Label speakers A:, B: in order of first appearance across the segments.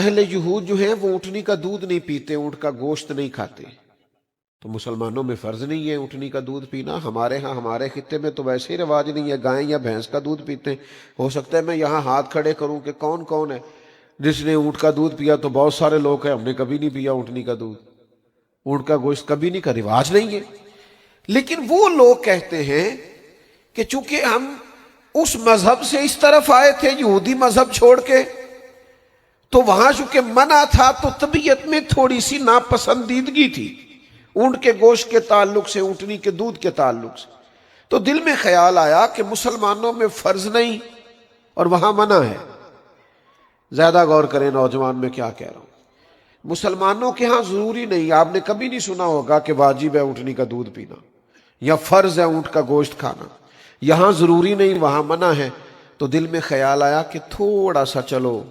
A: اہل یہود جو ہیں وہ اونٹنی کا دودھ نہیں پیتے، اونٹ کا گوشت نہیں کھاتے، تو مسلمانوں میں فرض نہیں ہے اونٹنی کا دودھ پینا۔ ہمارے ہاں ہمارے خطے میں تو ویسے ہی رواج نہیں ہے، گائے یا بھینس کا دودھ پیتے ہیں۔ ہو سکتا ہے میں یہاں ہاتھ کھڑے کروں کہ کون کون ہے جس نے اونٹ کا دودھ پیا، تو بہت سارے لوگ ہیں ہم نے کبھی نہیں پیا اونٹنی کا دودھ، اونٹ کا گوشت کبھی نہیں، کا رواج نہیں ہے۔ لیکن وہ لوگ کہتے ہیں کہ چونکہ ہم اس مذہب سے اس طرف آئے تھے، یہودی مذہب چھوڑ کے، تو وہاں چونکہ منع تھا تو طبیعت میں تھوڑی سی ناپسندیدگی تھی اونٹ کے گوشت کے تعلق سے، اونٹنی کے دودھ کے تعلق سے، تو دل میں خیال آیا کہ مسلمانوں میں فرض نہیں اور وہاں منع ہے۔ زیادہ غور کریں نوجوان میں کیا کہہ رہا ہوں۔ مسلمانوں کے ہاں ضروری نہیں، آپ نے کبھی نہیں سنا ہوگا کہ واجب ہے اونٹنی کا دودھ پینا یا فرض ہے اونٹ کا گوشت کھانا، یہاں ضروری نہیں وہاں منع ہے۔ تو دل میں خیال آیا کہ تھوڑا سا چلو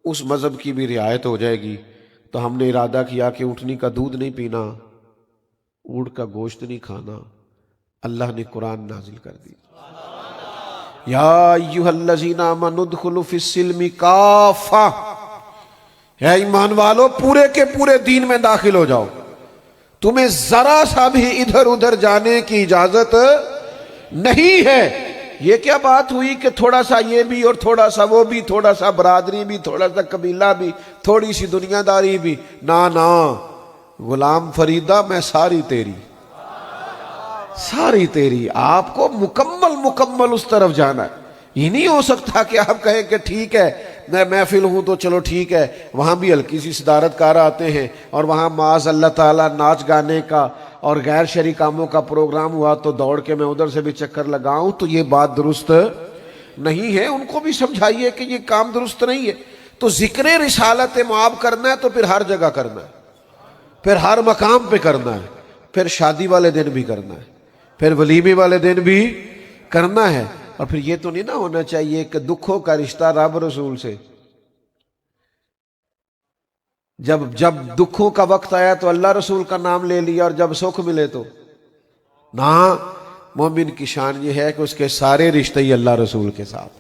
A: اس مذہب کی بھی رعایت ہو جائے گی، تو ہم نے ارادہ کیا کہ اونٹنی کا دودھ نہیں پینا، اونٹ کا گوشت نہیں کھانا۔ اللہ نے قرآن نازل کر دی، یا ایھا الذین آمنوا ادخلوا فی السلم کافہ، اے ایمان والو پورے کے پورے دین میں داخل ہو جاؤ، تمہیں ذرا سا بھی ادھر ادھر جانے کی اجازت نہیں ہے۔ یہ کیا بات ہوئی کہ تھوڑا سا یہ بھی اور تھوڑا سا وہ بھی، تھوڑا سا برادری بھی، تھوڑا سا قبیلہ بھی، تھوڑی سی دنیا داری بھی؟ نا غلام فریدہ میں ساری تیری، ساری تیری، آپ کو مکمل اس طرف جانا ہے۔ یہ نہیں ہو سکتا کہ آپ کہیں کہ ٹھیک ہے میں محفل ہوں تو چلو ٹھیک ہے، وہاں بھی ہلکی سی صدارت کار آتے ہیں اور وہاں معاذ اللہ تعالیٰ ناچ گانے کا اور غیر شرعی کاموں کا پروگرام ہوا تو دوڑ کے میں ادھر سے بھی چکر لگاؤں، تو یہ بات درست نہیں ہے۔ ان کو بھی سمجھائیے کہ یہ کام درست نہیں ہے۔ تو ذکر رسالت معاب کرنا ہے تو پھر ہر جگہ کرنا ہے، پھر ہر مقام پہ کرنا ہے، پھر شادی والے دن بھی کرنا ہے، پھر ولیمے والے دن بھی کرنا ہے۔ اور پھر یہ تو نہیں نہ ہونا چاہیے کہ دکھوں کا رشتہ رب رسول سے، جب دکھوں کا وقت آیا تو اللہ رسول کا نام لے لیا اور جب سکھ ملے تو نہ۔ مومن کی شان یہ ہے کہ اس کے سارے رشتے ہی اللہ رسول کے ساتھ۔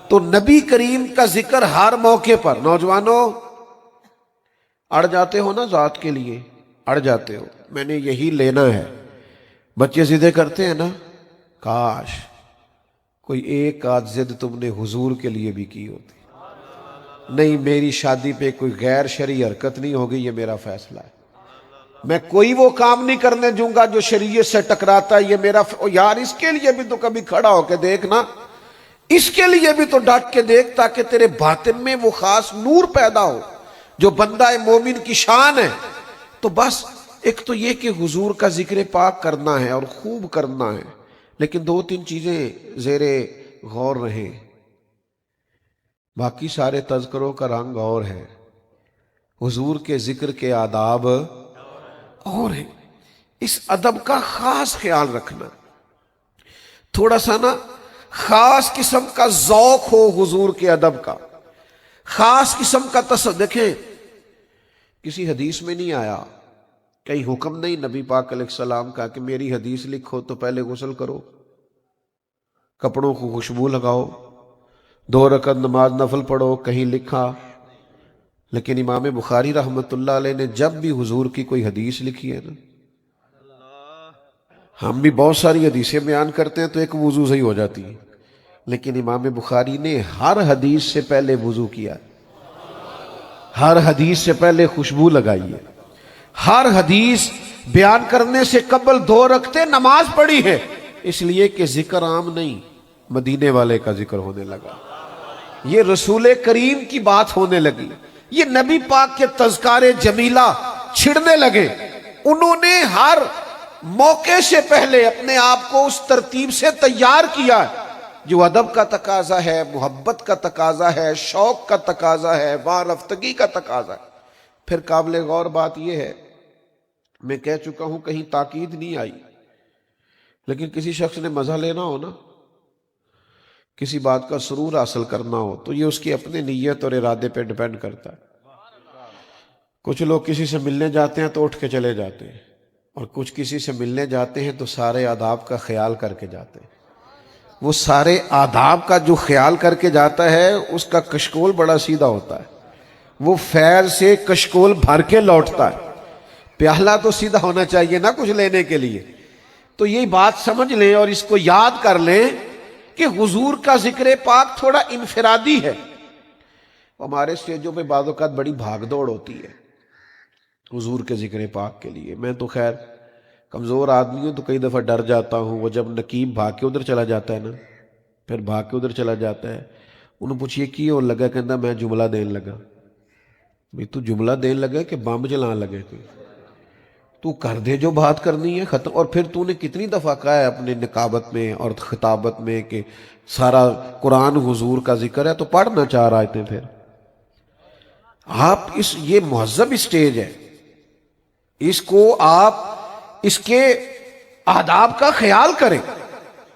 A: تو نبی کریم کا ذکر ہر موقع پر، نوجوانوں اڑ جاتے ہو نا ذات کے لیے، اڑ جاتے ہو میں نے یہی لینا ہے، بچے ضدیں کرتے ہیں نا، کاش کوئی ایک آدھ ضد تم نے حضور کے لیے بھی کی ہوتی۔ نہیں، میری شادی پہ کوئی غیر شرعی حرکت نہیں ہوگی، یہ میرا فیصلہ ہے، میں کوئی وہ کام نہیں کرنے دوں گا جو شریعت سے ٹکراتا ہے، یہ میرا یار اس کے لیے بھی تو کبھی کھڑا ہو کے دیکھنا، اس کے لیے بھی تو ڈٹ کے دیکھ، تاکہ تیرے باطن میں وہ خاص نور پیدا ہو جو بندہ مومن کی شان ہے۔ تو بس ایک تو یہ کہ حضور کا ذکر پاک کرنا ہے اور خوب کرنا ہے، لیکن دو تین چیزیں زیر غور رہیں، باقی سارے تذکروں کا رنگ اور ہے، حضور کے ذکر کے آداب اور ہیں۔ اس ادب کا خاص خیال رکھنا، تھوڑا سا نا خاص قسم کا ذوق ہو حضور کے ادب کا، خاص قسم کا دیکھیں کسی حدیث میں نہیں آیا، کہیں حکم نہیں نبی پاک علیہ السلام کا کہ میری حدیث لکھو تو پہلے غسل کرو، کپڑوں کو خوشبو لگاؤ، 2 رکعت نماز نفل پڑھو، کہیں لکھا۔ لیکن امام بخاری رحمۃ اللہ علیہ نے جب بھی حضور کی کوئی حدیث لکھی ہے نا، ہم بھی بہت ساری حدیثیں بیان کرتے ہیں تو ایک وضو سے ہی ہو جاتی ہے، لیکن امام بخاری نے ہر حدیث سے پہلے وضو کیا، ہر حدیث سے پہلے خوشبو لگائی ہے، ہر حدیث بیان کرنے سے قبل 2 رکعتیں نماز پڑھی ہے، اس لیے کہ ذکر عام نہیں، مدینے والے کا ذکر ہونے لگا، یہ رسول کریم کی بات ہونے لگی، یہ نبی پاک کے تذکار جمیلہ چھڑنے لگے۔ انہوں نے ہر موقع سے پہلے اپنے آپ کو اس ترتیب سے تیار کیا جو ادب کا تقاضا ہے، محبت کا تقاضا ہے، شوق کا تقاضا ہے، وارفتگی کا تقاضا ہے۔ پھر قابل غور بات یہ ہے، میں کہہ چکا ہوں کہیں تاکید نہیں آئی، لیکن کسی شخص نے مزہ لینا ہو نا، کسی بات کا سرور حاصل کرنا ہو تو یہ اس کی اپنے نیت اور ارادے پہ ڈیپینڈ کرتا ہے۔ کچھ لوگ کسی سے ملنے جاتے ہیں تو اٹھ کے چلے جاتے ہیں، اور کچھ کسی سے ملنے جاتے ہیں تو سارے آداب کا خیال کر کے جاتے ہیں۔ وہ سارے آداب کا جو خیال کر کے جاتا ہے اس کا کشکول بڑا سیدھا ہوتا ہے، وہ فیض سے کشکول بھر کے لوٹتا ہے، پیالہ تو سیدھا ہونا چاہیے نا کچھ لینے کے لیے۔ تو یہی بات سمجھ لیں اور اس کو یاد کر لیں کہ حضور کا ذکر پاک تھوڑا انفرادی ہے۔ ہمارے اسٹیجوں پہ بعض اوقات بڑی بھاگ دوڑ ہوتی ہے حضور کے ذکر پاک کے لیے۔ میں تو خیر کمزور آدمی ہوں تو کئی دفعہ ڈر جاتا ہوں، وہ جب نقیب بھاگ کے ادھر چلا جاتا ہے نا، پھر بھاگ کے ادھر چلا جاتا ہے، انہوں پوچھئے کی اور لگا، کہندا میں جملہ دین لگا۔ بھئی تو جملہ دین لگا کہ بمب جلان لگے؟ تو کر دے جو بات کرنی ہے، ختم۔ اور پھر تو نے کتنی دفعہ کہا ہے اپنے نقابت میں اور خطابت میں کہ سارا قرآن حضور کا ذکر ہے، تو پڑھنا چاہ رہا تھے۔ پھر آپ یہ مہذب اسٹیج ہے، اس کو آپ اس کے آداب کا خیال کریں۔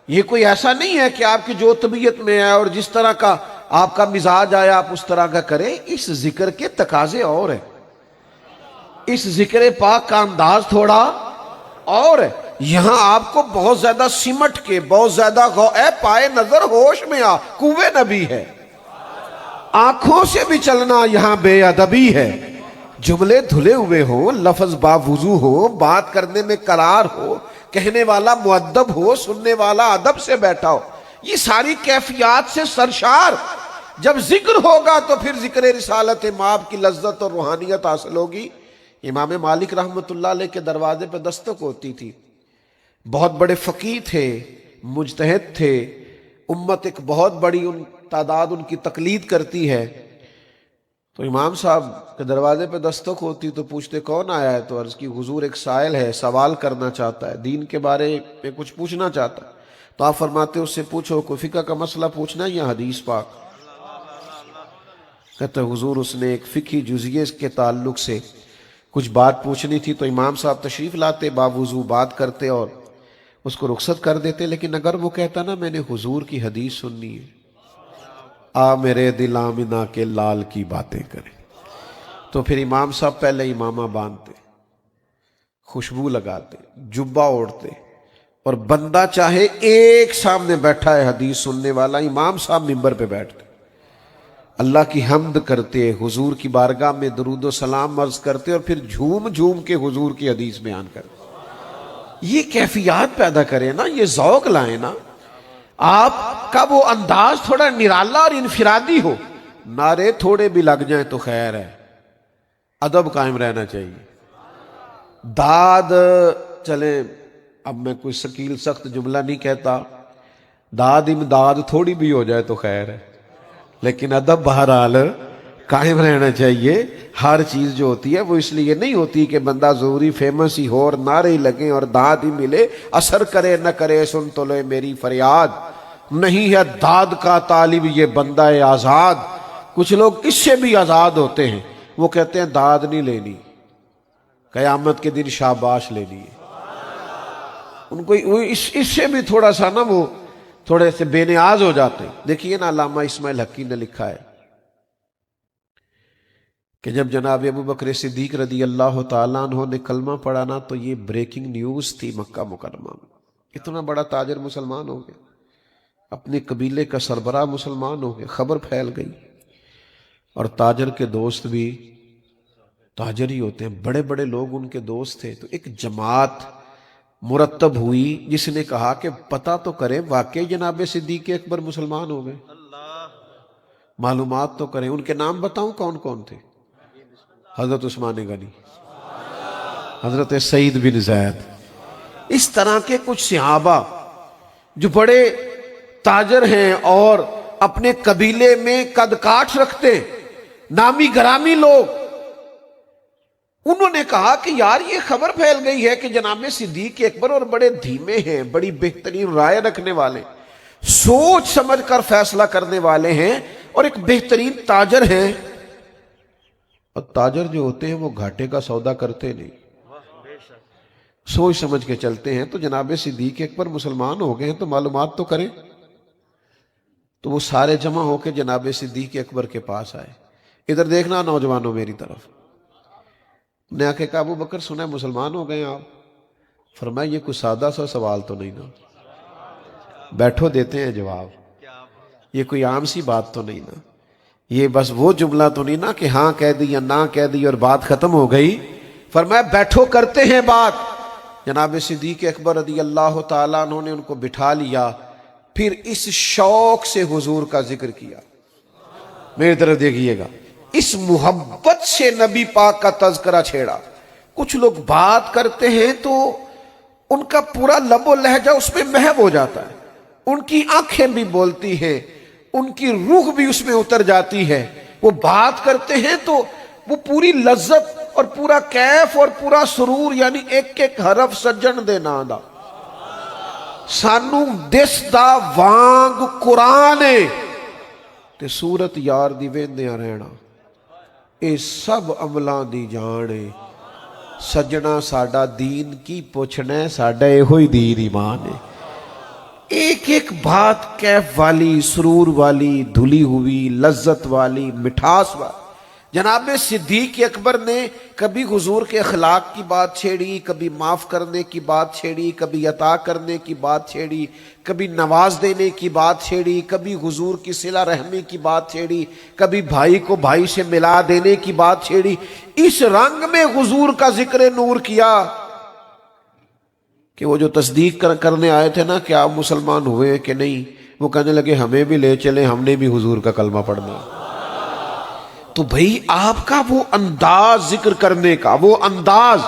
A: یہ کوئی ایسا نہیں ہے کہ آپ کی جو طبیعت میں ہے اور جس طرح کا آپ کا مزاج آیا آپ اس طرح کا کریں۔ اس ذکر کے تقاضے اور ہیں، اس ذکر پاک کا انداز تھوڑا اور ہے۔ یہاں آپ کو بہت زیادہ سمٹ کے، بہت زیادہ اے پائے نظر ہوش میں آ، کوے نبی ہے، آنکھوں سے بھی چلنا یہاں بے ادبی ہے۔ جملے دھلے ہوئے ہوں، لفظ باوضو ہو، بات کرنے میں قرار ہو، کہنے والا مؤدب ہو، سننے والا ادب سے بیٹھا ہو، یہ ساری کیفیات سے سرشار جب ذکر ہوگا تو پھر ذکر رسالت مآب کی لذت اور روحانیت حاصل ہوگی۔ امام مالک رحمۃ اللہ علیہ کے دروازے پہ دستک ہوتی تھی، بہت بڑے فقیہ تھے، مجتہد تھے، امت ایک بہت بڑی تعداد ان کی تقلید کرتی ہے۔ تو امام صاحب کے دروازے پہ دستک ہوتی تو پوچھتے کون آیا ہے؟ تو عرض کی حضور ایک سائل ہے، سوال کرنا چاہتا ہے، دین کے بارے میں کچھ پوچھنا چاہتا ہے۔ تو آپ فرماتے اس سے پوچھو، کوئی فقہ کا مسئلہ پوچھنا ہے یا حدیث پاک؟ کہتے حضور اس نے ایک فقہی جزئیے کے تعلق سے کچھ بات پوچھنی تھی، تو امام صاحب تشریف لاتے، باوضو بات کرتے اور اس کو رخصت کر دیتے۔ لیکن اگر وہ کہتا نا میں نے حضور کی حدیث سننی ہے، آ میرے دل آمنہ کے لال کی باتیں کریں، تو پھر امام صاحب پہلے امامہ باندھتے، خوشبو لگاتے، جبہ اوڑھتے، اور بندہ چاہے ایک سامنے بیٹھا ہے حدیث سننے والا، امام صاحب منبر پہ بیٹھتے، اللہ کی حمد کرتے، حضور کی بارگاہ میں درود و سلام عرض کرتے، اور پھر جھوم جھوم کے حضور کی حدیث بیان کرتے۔ یہ کیفیات پیدا کریں نا، یہ ذوق لائیں نا، آپ کا وہ انداز تھوڑا نرالا اور انفرادی ہو، نعرے تھوڑے بھی لگ جائیں تو خیر ہے، ادب قائم رہنا چاہیے۔ داد چلیں، اب میں کوئی ثقیل سخت جملہ نہیں کہتا، داد امداد تھوڑی بھی ہو جائے تو خیر ہے، لیکن ادب بہرحال قائم رہنا چاہیے۔ ہر چیز جو ہوتی ہے وہ اس لیے نہیں ہوتی کہ بندہ ضروری فیمس ہی ہو اور نعرے لگیں اور داد ہی ملے، اثر کرے نہ کرے سن تو لے میری فریاد، نہیں ہے داد کا طالب یہ بندہ آزاد۔ کچھ لوگ اس سے بھی آزاد ہوتے ہیں، وہ کہتے ہیں داد نہیں لینی، قیامت کے دن شاباش لینی ہے۔ ان کو اس سے بھی تھوڑا سا نا وہ تھوڑے سے بے نیاز ہو جاتے ہیں۔ دیکھیے نا علامہ اسماعیل حقی نے لکھا ہے کہ جب جناب ابو بکر صدیق رضی اللہ تعالیٰ عنہ نے کلمہ پڑھا نا تو یہ بریکنگ نیوز تھی مکہ مکرمہ میں، اتنا بڑا تاجر مسلمان ہو گیا، اپنے قبیلے کا سربراہ مسلمان ہو گیا، خبر پھیل گئی، اور تاجر کے دوست بھی تاجر ہی ہوتے ہیں، بڑے بڑے لوگ ان کے دوست تھے۔ تو ایک جماعت مرتب ہوئی جس نے کہا کہ پتہ تو کریں واقعی جناب صدیق اکبر مسلمان ہو گئے، معلومات تو کریں۔ ان کے نام بتاؤں کون کون تھے؟ حضرت عثمان غنی، حضرت سعید بن زید، اس طرح کے کچھ صحابہ جو بڑے تاجر ہیں اور اپنے قبیلے میں قد کاٹ رکھتے، نامی گرامی لوگ، انہوں نے کہا کہ یار یہ خبر پھیل گئی ہے کہ جناب صدیق اکبر، اور بڑے دھیمے ہیں، بڑی بہترین رائے رکھنے والے، سوچ سمجھ کر فیصلہ کرنے والے ہیں، اور ایک بہترین تاجر ہیں۔ اور تاجر جو ہوتے ہیں وہ گھاٹے کا سودا کرتے نہیں، سوچ سمجھ کے چلتے ہیں۔ تو جناب صدیق اکبر مسلمان ہو گئے ہیں تو معلومات تو کریں۔ تو وہ سارے جمع ہو کے جناب صدیق اکبر کے پاس آئے، ادھر دیکھنا نوجوانوں میری طرف، نے آ کے کہا ابو بکر سنا ہے مسلمان ہو گئے آپ؟ فرمایا یہ کوئی سادہ سا سوال تو نہیں نا، بیٹھو دیتے ہیں جواب، یہ کوئی عام سی بات تو نہیں نا۔ یہ بس وہ جملہ تو نہیں نا کہ ہاں کہہ دی یا نہ کہہ دی اور بات ختم ہو گئی. فرمایا بیٹھو کرتے ہیں بات. جناب صدیق اکبر رضی اللہ تعالیٰ عنہ نے ان کو بٹھا لیا, پھر اس شوق سے حضور کا ذکر کیا. میری طرف دیکھیے گا, اس محبت سے نبی پاک کا تذکرہ چھیڑا. کچھ لوگ بات کرتے ہیں تو ان کا پورا لب و لہجہ اس میں محو ہو جاتا ہے, ان کی آنکھیں بھی بولتی ہیں, ان کی روح بھی اس میں اتر جاتی ہے. وہ بات کرتے ہیں تو وہ پوری لذت اور پورا کیف اور پورا سرور, یعنی ایک ایک حرف سجن دے نا دا سانو دس دا وانگ قرآن تے سورت یار دی ویندیاں رہنا, اے سب عملاں دی جانے. سجنا ساڈا دین کی پوچھنا ہے, ساڈا یہ ہوئی دین ایمان ہے. ایک ایک بات کیف والی, سرور والی, دھلی ہوئی, لذت والی, مٹھاس والی. جناب صدیق اکبر نے کبھی حضور کے اخلاق کی بات چھیڑی, کبھی معاف کرنے کی بات چھیڑی, کبھی عطا کرنے کی بات چھیڑی, کبھی نواز دینے کی بات چھیڑی, کبھی حضور کی صلہ رحمی کی بات چھیڑی, کبھی بھائی کو بھائی سے ملا دینے کی بات چھیڑی. اس رنگ میں حضور کا ذکر نور کیا کہ وہ جو تصدیق کرنے آئے تھے نا کہ آپ مسلمان ہوئے ہیں کہ نہیں, وہ کہنے لگے ہمیں بھی لے چلیں, ہم نے بھی حضور کا کلمہ پڑھنا. تو بھئی آپ کا وہ انداز ذکر کرنے کا, وہ انداز,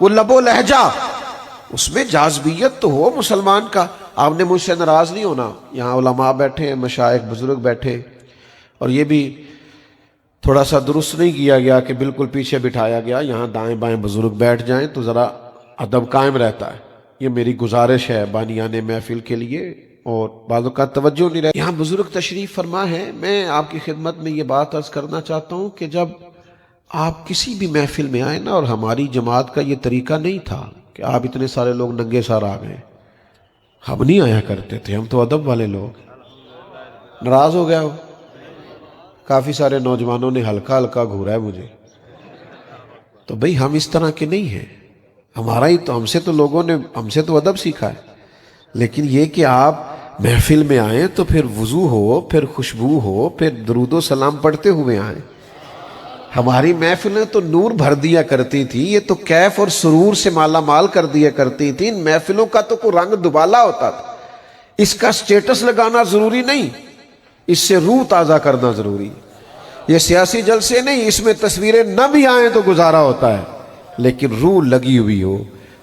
A: وہ لب و لہجہ, اس میں جاذبیت تو ہو مسلمان کا. آپ نے مجھ سے ناراض نہیں ہونا, یہاں علماء بیٹھے ہیں, مشائخ بزرگ بیٹھے, اور یہ بھی تھوڑا سا درست نہیں کیا گیا کہ بالکل پیچھے بٹھایا گیا, یہاں دائیں بائیں بزرگ بیٹھ جائیں تو ذرا ادب قائم رہتا ہے. یہ میری گزارش ہے بانیان محفل کے لیے, اور بعض اوقات توجہ نہیں رہتی. یہاں بزرگ تشریف فرما ہے. میں آپ کی خدمت میں یہ بات عرض کرنا چاہتا ہوں کہ جب آپ کسی بھی محفل میں آئے نا, اور ہماری جماعت کا یہ طریقہ نہیں تھا کہ آپ اتنے سارے لوگ ننگے سار آ گئے, ہم نہیں آیا کرتے تھے, ہم تو ادب والے لوگ. ناراض ہو گیا ہو, کافی سارے نوجوانوں نے ہلکا ہلکا گھورا ہے مجھے. تو بھئی ہم اس طرح کے نہیں ہیں, ہمارا ہی تو, ہم سے تو لوگوں نے ہم سے تو ادب سیکھا ہے. لیکن یہ کہ آپ محفل میں آئیں تو پھر وضو ہو, پھر خوشبو ہو, پھر درود و سلام پڑھتے ہوئے آئیں. ہماری محفلیں تو نور بھر دیا کرتی تھی, یہ تو کیف اور سرور سے مالا مال کر دیا کرتی تھی. ان محفلوں کا تو کوئی رنگ دبالا ہوتا تھا. اس کا سٹیٹس لگانا ضروری نہیں, اس سے روح تازہ کرنا ضروری. یہ سیاسی جلسے نہیں, اس میں تصویریں نہ بھی آئیں تو گزارا ہوتا ہے, لیکن روح لگی ہوئی ہو,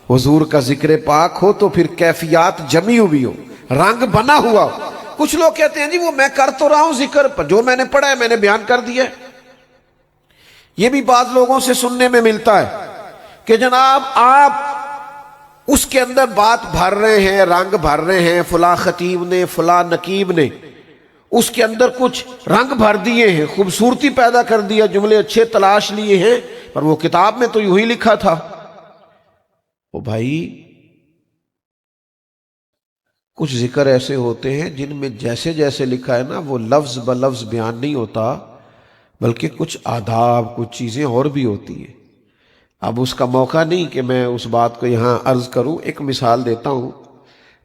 A: حضور کا ذکر پاک ہو تو پھر کیفیات جمی ہوئی ہو, رنگ بنا ہوا ہو. کچھ لوگ کہتے ہیں جی وہ میں کر تو رہا ہوں ذکر, پر جو میں نے پڑھا ہے میں نے بیان کر دیا. یہ بھی بعض لوگوں سے سننے میں ملتا ہے کہ جناب آپ اس کے اندر بات بھر رہے ہیں, رنگ بھر رہے ہیں, فلاں خطیب نے, فلاں نقیب نے اس کے اندر کچھ رنگ بھر دیے ہیں, خوبصورتی پیدا کر دیا, جملے اچھے تلاش لیے ہیں, پر وہ کتاب میں تو یوں ہی لکھا تھا. او بھائی, کچھ ذکر ایسے ہوتے ہیں جن میں جیسے جیسے لکھا ہے نا وہ لفظ بلفظ بیان نہیں ہوتا, بلکہ کچھ آداب, کچھ چیزیں اور بھی ہوتی ہیں. اب اس کا موقع نہیں کہ میں اس بات کو یہاں عرض کروں. ایک مثال دیتا ہوں.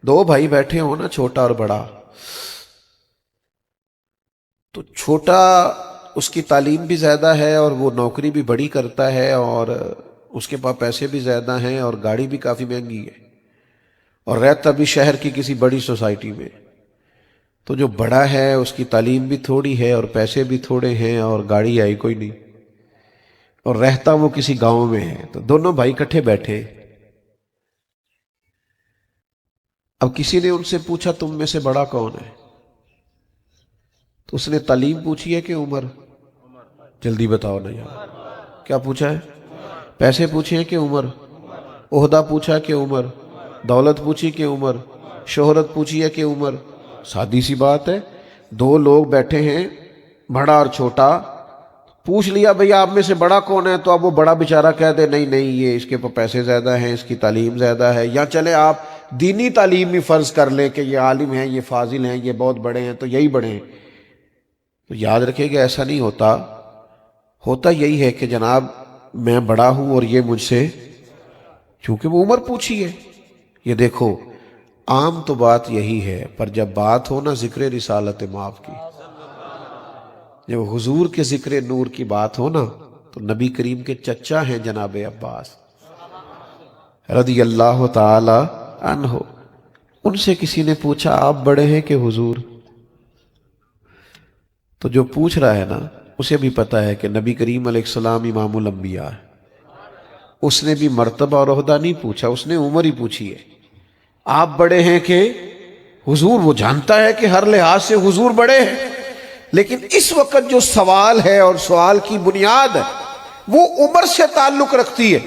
A: دو بھائی بیٹھے ہوں نا, چھوٹا اور بڑا, تو چھوٹا اس کی تعلیم بھی زیادہ ہے اور وہ نوکری بھی بڑی کرتا ہے اور اس کے پاس پیسے بھی زیادہ ہیں اور گاڑی بھی کافی مہنگی ہے اور رہتا بھی شہر کی کسی بڑی سوسائٹی میں. تو جو بڑا ہے اس کی تعلیم بھی تھوڑی ہے اور پیسے بھی تھوڑے ہیں اور گاڑی آئی کوئی نہیں, اور رہتا وہ کسی گاؤں میں ہے. تو دونوں بھائی کٹھے بیٹھے. اب کسی نے ان سے پوچھا تم میں سے بڑا کون ہے؟ تو اس نے تعلیم پوچھی ہے کہ عمر؟ جلدی بتاؤ نا یار, کیا پوچھا ہے؟ پیسے پوچھے ہیں کہ عمر؟ عہدہ پوچھا کہ عمر؟ دولت پوچھی کہ عمر؟ شہرت پوچھی ہے کہ عمر؟ سادی سی بات ہے. دو لوگ بیٹھے ہیں, بڑا اور چھوٹا. پوچھ لیا بھئی آپ میں سے بڑا کون ہے, تو اب وہ بڑا بیچارہ کہہ دے نہیں نہیں یہ اس کے پاس پیسے زیادہ ہیں, اس کی تعلیم زیادہ ہے. یا چلے آپ دینی تعلیم بھی فرض کر لیں کہ یہ عالم ہیں, یہ فاضل ہیں, یہ بہت بڑے ہیں, تو یہی بڑے ہیں. تو یاد رکھے کہ ایسا نہیں ہوتا. ہوتا یہی ہے کہ جناب میں بڑا ہوں اور یہ مجھ سے, چونکہ وہ عمر پوچھی ہے. یہ دیکھو عام تو بات یہی ہے, پر جب بات ہو نا ذکر رسالت مآب کی, جب حضور کے ذکر نور کی بات ہو نا تو نبی کریم کے چچا ہیں جناب عباس رضی اللہ تعالی عنہ، ان سے کسی نے پوچھا آپ بڑے ہیں کہ حضور؟ تو جو پوچھ رہا ہے نا اسے بھی پتا ہے کہ نبی کریم علیہ السلام امام الانبیاء ہے، اس نے بھی مرتبہ اور عہدہ نہیں پوچھا، اس نے عمر ہی پوچھی ہے۔ آپ بڑے ہیں کہ حضور؟ وہ جانتا ہے کہ ہر لحاظ سے حضور بڑے ہیں، لیکن اس وقت جو سوال ہے اور سوال کی بنیاد ہے وہ عمر سے تعلق رکھتی ہے۔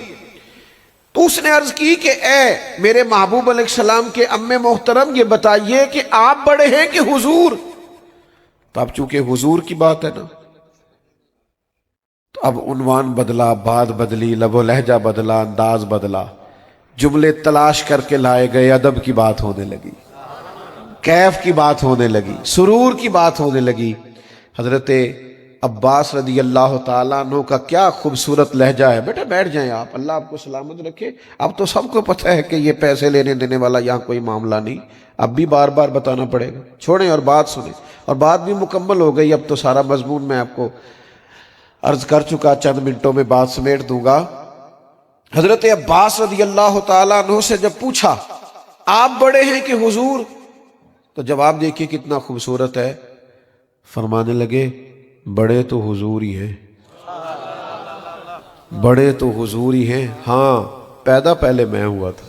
A: تو اس نے عرض کی کہ اے میرے محبوب علیہ السلام کے عم محترم، یہ بتائیے کہ آپ بڑے ہیں کہ حضور؟ تو اب چونکہ حضور کی بات ہے نا تو اب عنوان بدلا، بات بدلی، لب و لہجہ بدلا، انداز بدلا، جملے تلاش کر کے لائے گئے، ادب کی بات ہونے لگی، کیف کی بات ہونے لگی، سرور کی بات ہونے لگی۔ حضرت عباس رضی اللہ تعالیٰ عنہ کا کیا خوبصورت لہجہ ہے۔ بیٹا بیٹھ جائیں آپ، اللہ آپ کو سلامت رکھے۔ اب تو سب کو پتہ ہے کہ یہ پیسے لینے دینے والا یہاں کوئی معاملہ نہیں، اب بھی بار بار بتانا پڑے گا، چھوڑیں اور بات سنیں۔ اور بات بھی مکمل ہو گئی، اب تو سارا مضمون میں آپ کو عرض کر چکا، چند منٹوں میں بات سمیٹ دوں گا۔ حضرت عباس رضی اللہ تعالیٰ عنہ سے جب پوچھا آپ بڑے ہیں کہ حضور، تو جواب دیکھیے کتنا خوبصورت ہے۔ فرمانے لگے بڑے تو حضور ہی ہیں، بڑے تو حضور ہی ہیں، ہاں پیدا پہلے میں ہوا تھا۔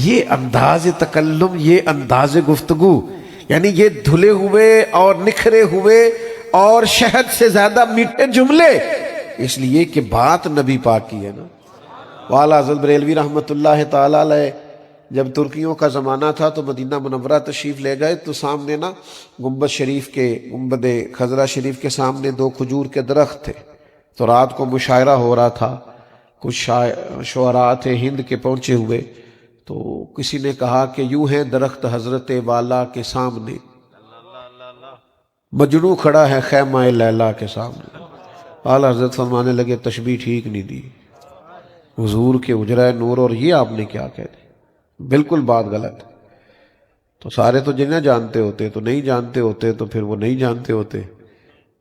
A: یہ انداز تکلم، یہ انداز گفتگو، یعنی یہ دھلے ہوئے اور نکھرے ہوئے اور شہد سے زیادہ میٹھے جملے، اس لیے کہ بات نبی پاک کی ہے نا۔ والا حضرت بریلوی رحمت اللہ تعالی علیہ جب ترکیوں کا زمانہ تھا تو مدینہ منورہ تشریف لے گئے، تو سامنے نا گنبد شریف کے، گنبد خضرا شریف کے سامنے دو کھجور کے درخت تھے۔ تو رات کو مشاعرہ ہو رہا تھا، کچھ شعراء تھے ہند کے پہنچے ہوئے، تو کسی نے کہا کہ یوں ہے درخت حضرت والا کے سامنے، مجنوں کھڑا ہے خیمہ لیلا کے سامنے۔ اعلیٰ حضرت فرمانے لگے تشبیہ ٹھیک نہیں دی، حضور کے اجرہ نور اور یہ آپ نے کیا کہہ دی، بالکل بات غلط۔ تو سارے تو جنہیں جانتے ہوتے، تو نہیں جانتے ہوتے تو پھر وہ نہیں جانتے ہوتے،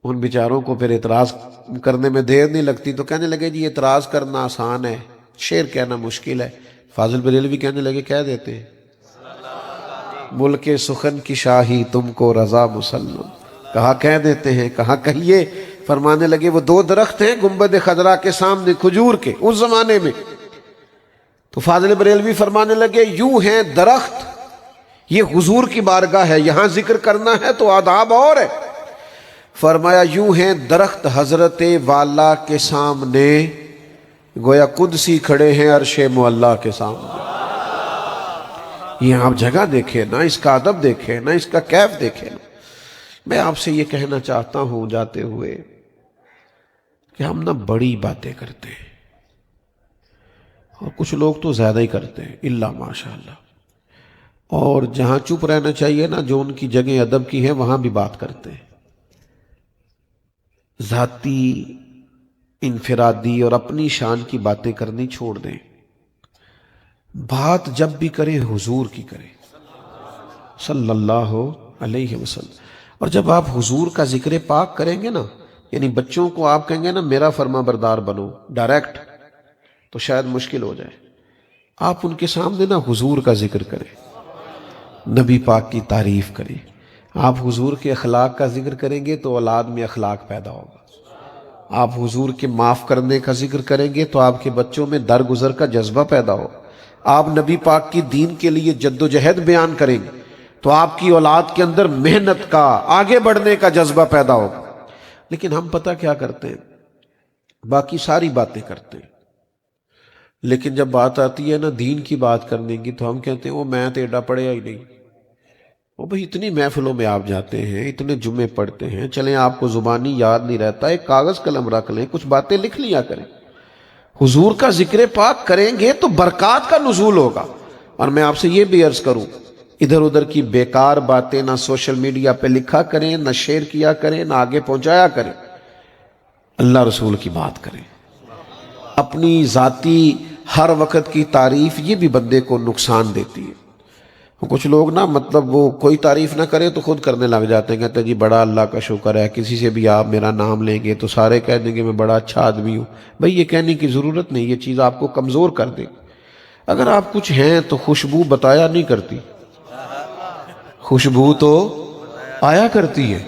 A: ان بیچاروں کو پھر اعتراض کرنے میں دیر نہیں لگتی، تو کہنے لگے جی اعتراض کرنا آسان ہے، شعر کہنا مشکل ہے۔ فاضل بریلوی کہنے لگے کہہ دیتے ہیں، ملک سخن کی شاہی تم کو رضا مسلم، کہا کہہ دیتے ہیں، کہا کہیے۔ فرمانے لگے وہ دو درخت ہیں گنبد خضرا کے سامنے کھجور کے، اس زمانے میں۔ تو فاضل بریلوی فرمانے لگے یوں ہیں درخت، یہ حضور کی بارگاہ ہے، یہاں ذکر کرنا ہے تو آداب اور ہے۔ فرمایا یوں ہیں درخت حضرت والا کے سامنے، گویا قدسی کھڑے ہیں عرش معلیٰ کے سامنے۔ یہ آپ جگہ دیکھیں نا، اس کا ادب دیکھیں نا، اس کا کیف دیکھیں نا۔ میں آپ سے یہ کہنا چاہتا ہوں جاتے ہوئے کہ ہم نا بڑی باتیں کرتے ہیں، اور کچھ لوگ تو زیادہ ہی کرتے ہیں، الا ماشاءاللہ، اور جہاں چپ رہنا چاہیے نا، جو ان کی جگہ ادب کی ہے وہاں بھی بات کرتے ہیں۔ ذاتی، انفرادی اور اپنی شان کی باتیں کرنی چھوڑ دیں، بات جب بھی کریں حضور کی کریں صلی اللہ علیہ وسلم۔ اور جب آپ حضور کا ذکر پاک کریں گے نا، یعنی بچوں کو آپ کہیں گے نا میرا فرما بردار بنو ڈائریکٹ، تو شاید مشکل ہو جائے۔ آپ ان کے سامنے نا حضور کا ذکر کریں، نبی پاک کی تعریف کریں۔ آپ حضور کے اخلاق کا ذکر کریں گے تو اولاد میں اخلاق پیدا ہوگا۔ آپ حضور کے معاف کرنے کا ذکر کریں گے تو آپ کے بچوں میں درگزر کا جذبہ پیدا ہوگا۔ آپ نبی پاک کی دین کے لیے جد و جہد بیان کریں گے تو آپ کی اولاد کے اندر محنت کا، آگے بڑھنے کا جذبہ پیدا ہوگا۔ لیکن ہم پتہ کیا کرتے ہیں، باقی ساری باتیں کرتے ہیں، لیکن جب بات آتی ہے نا دین کی بات کرنے کی تو ہم کہتے ہیں وہ میں تو ایڈا پڑھیا ہی نہیں۔ وہ بھئی اتنی محفلوں میں آپ جاتے ہیں، اتنے جمعے پڑھتے ہیں، چلیں آپ کو زبانی یاد نہیں رہتا، ایک کاغذ قلم رکھ لیں، کچھ باتیں لکھ لیا کریں۔ حضور کا ذکر پاک کریں گے تو برکات کا نزول ہوگا۔ اور میں آپ سے یہ بھی عرض کروں، ادھر ادھر کی بیکار باتیں نہ سوشل میڈیا پہ لکھا کریں، نہ شیئر کیا کریں، نہ آگے پہنچایا کریں، اللہ رسول کی بات کریں۔ اپنی ذاتی ہر وقت کی تعریف یہ بھی بندے کو نقصان دیتی ہے۔ کچھ لوگ نا مطلب وہ کوئی تعریف نہ کرے تو خود کرنے لگ جاتے ہیں، کہتے ہیں جی بڑا اللہ کا شکر ہے، کسی سے بھی آپ میرا نام لیں گے تو سارے کہہ دیں گے میں بڑا اچھا آدمی ہوں۔ بھائی یہ کہنے کی ضرورت نہیں، یہ چیز آپ کو کمزور کر دے۔ اگر آپ کچھ ہیں تو خوشبو بتایا نہیں کرتی، خوشبو تو آیا کرتی ہے،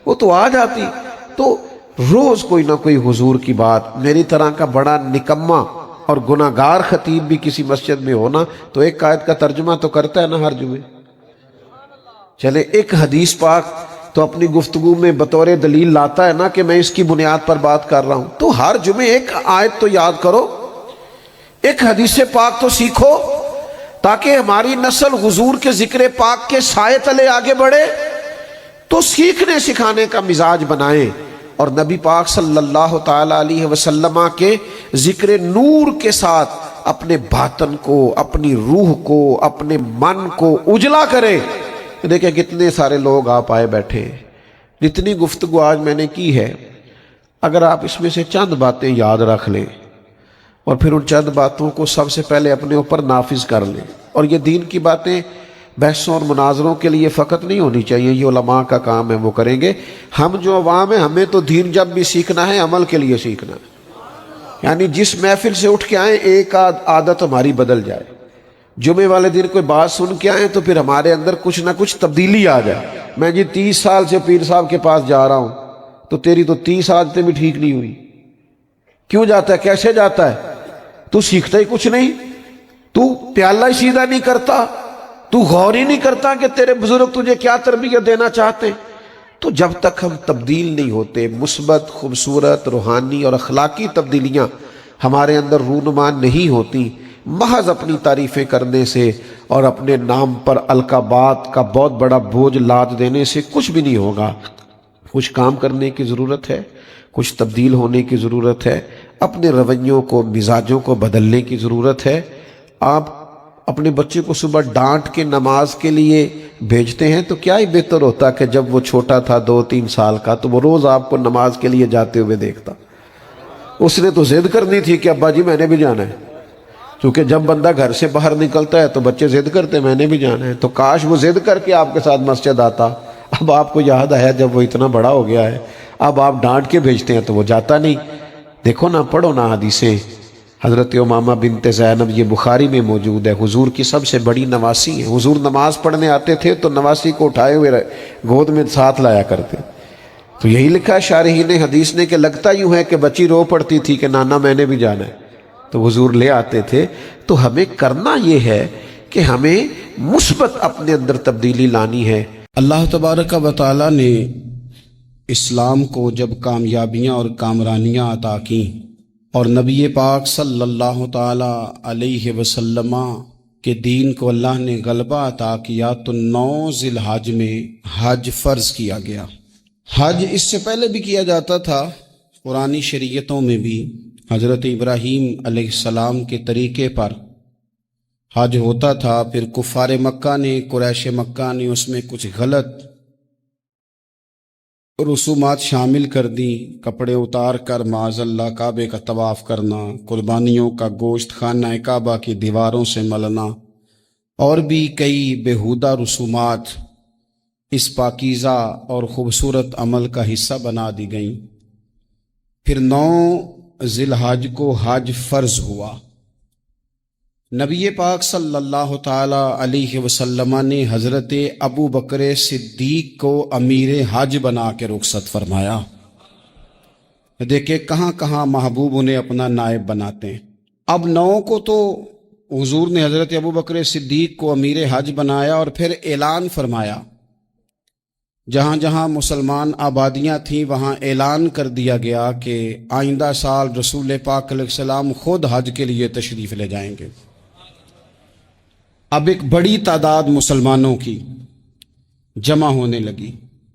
A: وہ تو آ جاتی۔ تو روز کوئی نہ کوئی حضور کی بات، میری طرح کا بڑا نکما اور گناہگار خطیب بھی کسی مسجد میں ہونا تو ایک آیت کا ترجمہ تو کرتا ہے نا ہر جمعے۔ چلے ایک حدیث پاک تو اپنی گفتگو میں بطور دلیل لاتا ہے نا کہ میں اس کی بنیاد پر بات کر رہا ہوں، تو ہر جمعے ایک آیت تو یاد کرو، ایک حدیث پاک تو سیکھو، تاکہ ہماری نسل حضور کے ذکر پاک کے سائے تلے آگے بڑھے۔ تو سیکھنے سکھانے کا مزاج بنائیں، اور نبی پاک صلی اللہ تعالی علیہ وسلم کے ذکر نور کے ساتھ اپنے باطن کو، اپنی روح کو، اپنے من کو اجلا کریں۔ دیکھیں کتنے سارے لوگ آپ آئے بیٹھے ہیں، جتنی گفتگو آج میں نے کی ہے، اگر آپ اس میں سے چند باتیں یاد رکھ لیں اور پھر ان چند باتوں کو سب سے پہلے اپنے اوپر نافذ کر لیں، اور یہ دین کی باتیں بحثوں اور مناظروں کے لیے فقط نہیں ہونی چاہیے، یہ علماء کا کام ہے، وہ کریں گے۔ ہم جو عوام ہیں ہمیں تو دین جب بھی سیکھنا ہے عمل کے لیے سیکھنا ہے، یعنی جس محفل سے اٹھ کے آئیں ایک عادت ہماری بدل جائے۔ جمعے والے دن کوئی بات سن کے آئیں تو پھر ہمارے اندر کچھ نہ کچھ تبدیلی آ جائے۔ میں جی 30 سال سے پیر صاحب کے پاس جا رہا ہوں، تو تیری تو 30 عادتیں بھی ٹھیک نہیں ہوئی۔ کیوں جاتا ہے؟ کیسے جاتا ہے؟ تو سیکھتا ہی کچھ نہیں، تو پیالہ ہی سیدھا نہیں کرتا، تو غور ہی نہیں کرتا کہ تیرے بزرگ تجھے کیا تربیت دینا چاہتے ہیں۔ تو جب تک ہم تبدیل نہیں ہوتے، مثبت، خوبصورت، روحانی اور اخلاقی تبدیلیاں ہمارے اندر رونما نہیں ہوتی، محض اپنی تعریفیں کرنے سے اور اپنے نام پر القابات کا بہت بڑا بوجھ لاد دینے سے کچھ بھی نہیں ہوگا۔ کچھ کام کرنے کی ضرورت ہے، کچھ تبدیل ہونے کی ضرورت ہے، اپنے رویوں کو، مزاجوں کو بدلنے کی ضرورت ہے۔ آپ اپنے بچے کو صبح ڈانٹ کے نماز کے لیے بھیجتے ہیں تو کیا ہی بہتر ہوتا کہ جب وہ چھوٹا تھا 2-3 سال کا تو وہ روز آپ کو نماز کے لیے جاتے ہوئے دیکھتا۔ اس نے تو ضد کرنی تھی کہ ابا جی میں نے بھی جانا ہے، کیونکہ جب بندہ گھر سے باہر نکلتا ہے تو بچے ضد کرتے ہیں میں نے بھی جانا ہے، تو کاش وہ ضد کر کے آپ کے ساتھ مسجد آتا۔ اب آپ کو یاد آیا جب وہ اتنا بڑا ہو گیا ہے، اب آپ ڈانٹ کے بھیجتے ہیں تو وہ جاتا نہیں۔ دیکھو نا، پڑھو نا حدیثیں۔ حضرت امامہ بنت زینب، یہ بخاری میں موجود ہے، حضور کی سب سے بڑی نواسی ہیں۔ حضور نماز پڑھنے آتے تھے تو نواسی کو اٹھائے ہوئے گود میں ساتھ لایا کرتے۔ تو یہی لکھا ہے شارحین حدیث نے کہ لگتا یوں ہے کہ بچی رو پڑتی تھی کہ نانا میں نے بھی جانا ہے، تو حضور لے آتے تھے۔ تو ہمیں کرنا یہ ہے کہ ہمیں مثبت اپنے اندر تبدیلی لانی ہے۔
B: اللہ تبارک و تعالیٰ نے اسلام کو جب کامیابیاں اور کامرانیاں عطا کیں اور نبی پاک صلی اللہ تعالی علیہ وسلم کے دین کو اللہ نے غلبہ عطا کیا تو 9 ذی الحج میں حج فرض کیا گیا۔ حج اس سے پہلے بھی کیا جاتا تھا، قرآنی شریعتوں میں بھی حضرت ابراہیم علیہ السلام کے طریقے پر حج ہوتا تھا، پھر کفار مکہ نے، قریش مکہ نے اس میں کچھ غلط رسومات شامل کر دی، کپڑے اتار کر معاذ اللہ کعبے کا طواف کرنا، قربانیوں کا گوشت خانہ کعبہ کی دیواروں سے ملنا، اور بھی کئی بےہودہ رسومات اس پاکیزہ اور خوبصورت عمل کا حصہ بنا دی گئیں۔ پھر 9 ذی الحج کو حج فرض ہوا۔ نبی پاک صلی اللہ تعالی علیہ وسلم نے حضرت ابو بکر صدیق کو امیر حج بنا کے رخصت فرمایا۔ دیکھیں کہاں کہاں محبوب انہیں اپنا نائب بناتے ہیں۔ اب 9 کو تو حضور نے حضرت ابو بکر صدیق کو امیر حج بنایا اور پھر اعلان فرمایا، جہاں جہاں مسلمان آبادیاں تھیں وہاں اعلان کر دیا گیا کہ آئندہ سال رسول پاک علیہ السلام خود حج کے لیے تشریف لے جائیں گے۔ اب ایک بڑی تعداد مسلمانوں کی جمع ہونے لگی۔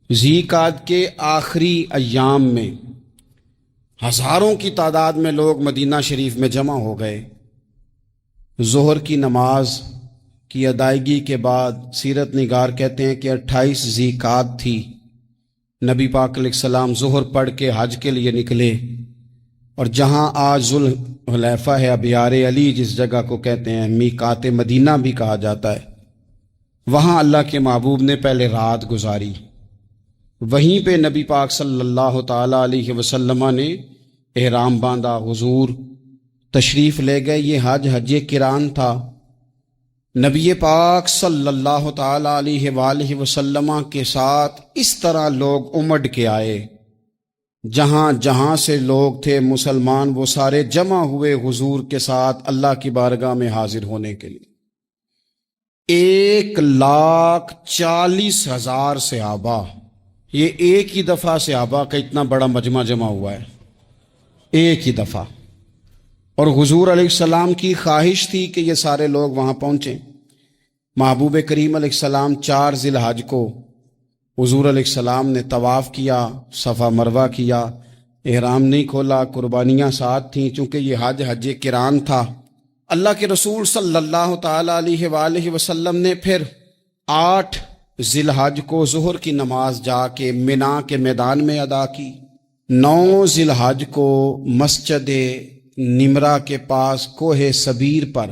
B: ذی قعدہ کے آخری ایام میں ہزاروں کی تعداد میں لوگ مدینہ شریف میں جمع ہو گئے۔ ظہر کی نماز کی ادائیگی کے بعد سیرت نگار کہتے ہیں کہ 28 ذی قعدہ تھی، نبی پاک علیہ السلام ظہر پڑھ کے حج کے لیے نکلے، اور جہاں آج ذوالحلیفہ ہے، ابیار علی جس جگہ کو کہتے ہیں، میقات مدینہ بھی کہا جاتا ہے، وہاں اللہ کے محبوب نے پہلے رات گزاری، وہیں پہ نبی پاک صلی اللہ تعالیٰ علیہ وسلم نے احرام باندھا، حضور تشریف لے گئے۔ یہ حج قران تھا۔ نبی پاک صلی اللہ تعالیٰ علیہ وآلہ وسلم کے ساتھ اس طرح لوگ امڑ کے آئے، جہاں جہاں سے لوگ تھے مسلمان وہ سارے جمع ہوئے حضور کے ساتھ اللہ کی بارگاہ میں حاضر ہونے کے لیے۔ 1,40,000 صحابہ، یہ ایک ہی دفعہ صحابہ کا اتنا بڑا مجمع جمع ہوا ہے، ایک ہی دفعہ۔ اور حضور علیہ السلام کی خواہش تھی کہ یہ سارے لوگ وہاں پہنچیں۔ محبوب کریم علیہ السلام 4 ذی الحج کو حضور علیہ السلام نے طواف کیا، صفا مروہ کیا، احرام نہیں کھولا، قربانیاں ساتھ تھیں، چونکہ یہ حج قران تھا۔ اللہ کے رسول صلی اللہ تعالیٰ علیہ وآلہ وسلم نے پھر 8 ذی الحج کو ظہر کی نماز جا کے منا کے میدان میں ادا کی۔ 9 ذی الحج کو مسجد نمرہ کے پاس کوہ صبیر پر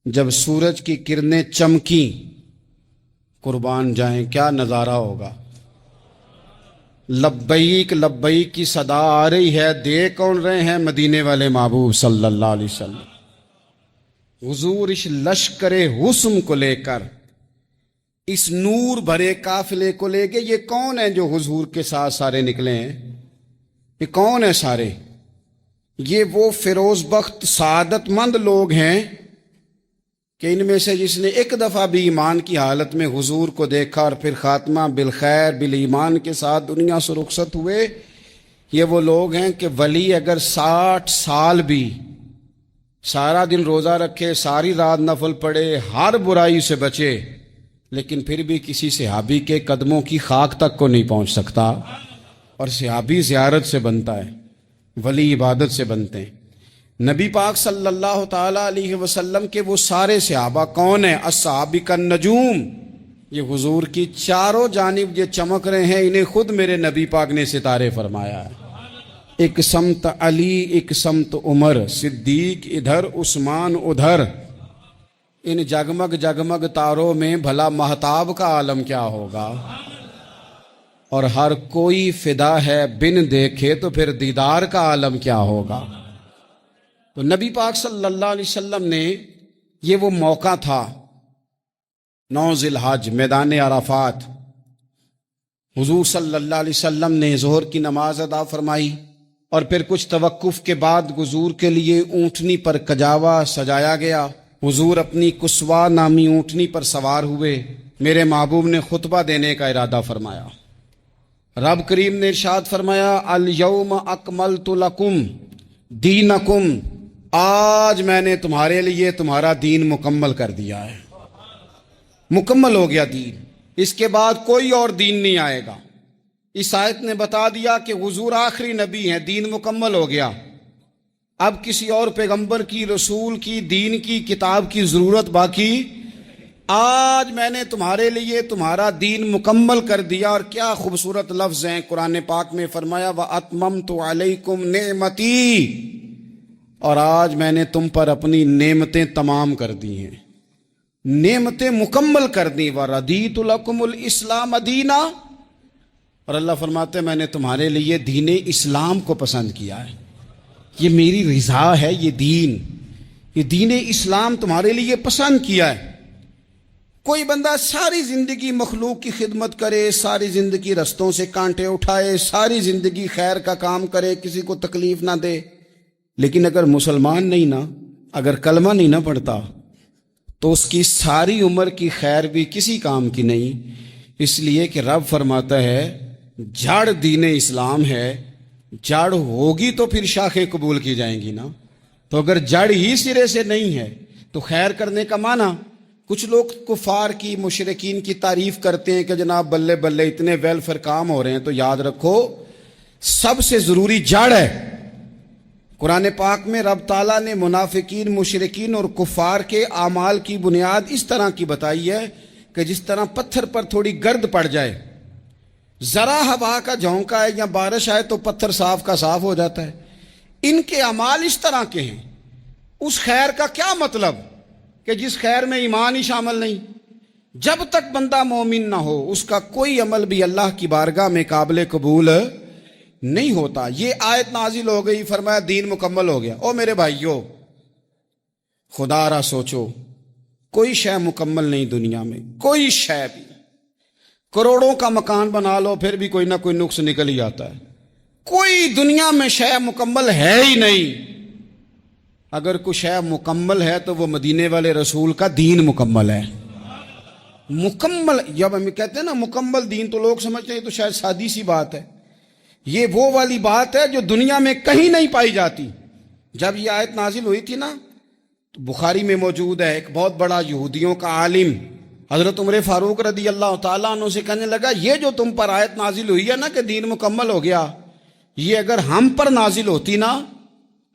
B: جب سورج کی کرنیں چمکیں، قربان جائیں کیا نظارہ ہوگا۔ لبیک لبیک کی صدا آ رہی ہے، دے کون رہے ہیں؟ مدینے والے محبوب صلی اللہ علیہ وسلم۔ حضور اس لشکر حسن کو لے کر، اس نور بھرے قافلے کو لے کے، یہ کون ہیں جو حضور کے ساتھ سارے نکلے ہیں؟ یہ کون ہیں سارے؟ یہ وہ فیروز بخت سعادت مند لوگ ہیں کہ ان میں سے جس نے ایک دفعہ بھی ایمان کی حالت میں حضور کو دیکھا اور پھر خاتمہ بالخیر بالایمان کے ساتھ دنیا سے رخصت ہوئے، یہ وہ لوگ ہیں کہ ولی اگر 60 سال بھی سارا دن روزہ رکھے، ساری رات نفل پڑھے، ہر برائی سے بچے، لیکن پھر بھی کسی صحابی کے قدموں کی خاک تک کو نہیں پہنچ سکتا۔ اور صحابی زیارت سے بنتا ہے، ولی عبادت سے بنتے ہیں۔ نبی پاک صلی اللہ تعالیٰ علیہ وسلم کے وہ سارے صحابہ کون ہیں؟ الصحابہ النجوم، یہ حضور کی چاروں جانب یہ چمک رہے ہیں، انہیں خود میرے نبی پاک نے ستارے فرمایا ہے۔ ایک سمت علی، ایک سمت عمر، صدیق ادھر، عثمان ادھر۔ ان جگمگ جگمگ تاروں میں بھلا مہتاب کا عالم کیا ہوگا؟ اور ہر کوئی فدا ہے بن دیکھے تو پھر دیدار کا عالم کیا ہوگا؟ تو نبی پاک صلی اللہ علیہ وسلم نے یہ وہ موقع تھا، 9 ذی الحج میدان عرفات، حضور صلی اللہ علیہ وسلم نے ظہر کی نماز ادا فرمائی اور پھر کچھ توقف کے بعد حضور کے لیے اونٹنی پر کجاوا سجایا گیا۔ حضور اپنی کسوا نامی اونٹنی پر سوار ہوئے، میرے محبوب نے خطبہ دینے کا ارادہ فرمایا۔ رب کریم نے ارشاد فرمایا، الیوم اکملت لکم دینکم، آج میں نے تمہارے لیے تمہارا دین مکمل کر دیا ہے، مکمل ہو گیا دین، اس کے بعد کوئی اور دین نہیں آئے گا۔ اس آیت نے بتا دیا کہ حضور آخری نبی ہیں، دین مکمل ہو گیا، اب کسی اور پیغمبر کی، رسول کی، دین کی، کتاب کی ضرورت باقی۔ آج میں نے تمہارے لیے تمہارا دین مکمل کر دیا۔ اور کیا خوبصورت لفظ ہیں، قرآن پاک میں فرمایا وَأَتْمَمْتُ عَلَيْكُمْ نِعْمَتِي، اور آج میں نے تم پر اپنی نعمتیں تمام کر دی ہیں، نعمتیں مکمل کر دی۔ وَرَضِيتُ لَكُمُ الْإِسْلَامَ دِينًا، اور اللہ فرماتے ہیں میں نے تمہارے لیے دین اسلام کو پسند کیا ہے، یہ میری رضا ہے، یہ دین اسلام تمہارے لیے پسند کیا ہے۔ کوئی بندہ ساری زندگی مخلوق کی خدمت کرے، ساری زندگی رستوں سے کانٹے اٹھائے، ساری زندگی خیر کا کام کرے، کسی کو تکلیف نہ دے، لیکن اگر مسلمان نہیں نا، اگر کلمہ نہیں نہ پڑھتا تو اس کی ساری عمر کی خیر بھی کسی کام کی نہیں۔ اس لیے کہ رب فرماتا ہے جڑ دین اسلام ہے، جڑ ہوگی تو پھر شاخیں قبول کی جائیں گی نا، تو اگر جڑ ہی سرے سے نہیں ہے تو خیر کرنے کا معنی۔ کچھ لوگ کفار کی، مشرکین کی تعریف کرتے ہیں کہ جناب بلے بلے اتنے ویلفیئر کام ہو رہے ہیں، تو یاد رکھو سب سے ضروری جڑ ہے۔ قرآن پاک میں رب تعالیٰ نے منافقین، مشرکین اور کفار کے اعمال کی بنیاد اس طرح کی بتائی ہے کہ جس طرح پتھر پر تھوڑی گرد پڑ جائے، ذرا ہوا کا جھونکا ہے یا بارش آئے تو پتھر صاف کا صاف ہو جاتا ہے۔ ان کے اعمال اس طرح کے ہیں۔ اس خیر کا کیا مطلب کہ جس خیر میں ایمان ہی شامل نہیں، جب تک بندہ مومن نہ ہو اس کا کوئی عمل بھی اللہ کی بارگاہ میں قابل قبول نہیں ہوتا. یہ آیت نازل ہو گئی, فرمایا دین مکمل ہو گیا. او میرے بھائیو, خدا را سوچو, کوئی شے مکمل نہیں دنیا میں, کوئی شے بھی. کروڑوں کا مکان بنا لو پھر بھی کوئی نہ کوئی نقص نکل ہی آتا ہے. کوئی دنیا میں شے مکمل ہے ہی نہیں. اگر کوئی شے مکمل ہے تو وہ مدینے والے رسول کا دین مکمل ہے. مکمل, جب ہم کہتے ہیں نا مکمل دین, تو لوگ سمجھتے ہیں تو شاید سادی سی بات ہے. یہ وہ والی بات ہے جو دنیا میں کہیں نہیں پائی جاتی. جب یہ آیت نازل ہوئی تھی نا, تو بخاری میں موجود ہے, ایک بہت بڑا یہودیوں کا عالم حضرت عمر فاروق رضی اللہ تعالیٰ عنہ سے کہنے لگا, یہ جو تم پر آیت نازل ہوئی ہے نا کہ دین مکمل ہو گیا, یہ اگر ہم پر نازل ہوتی نا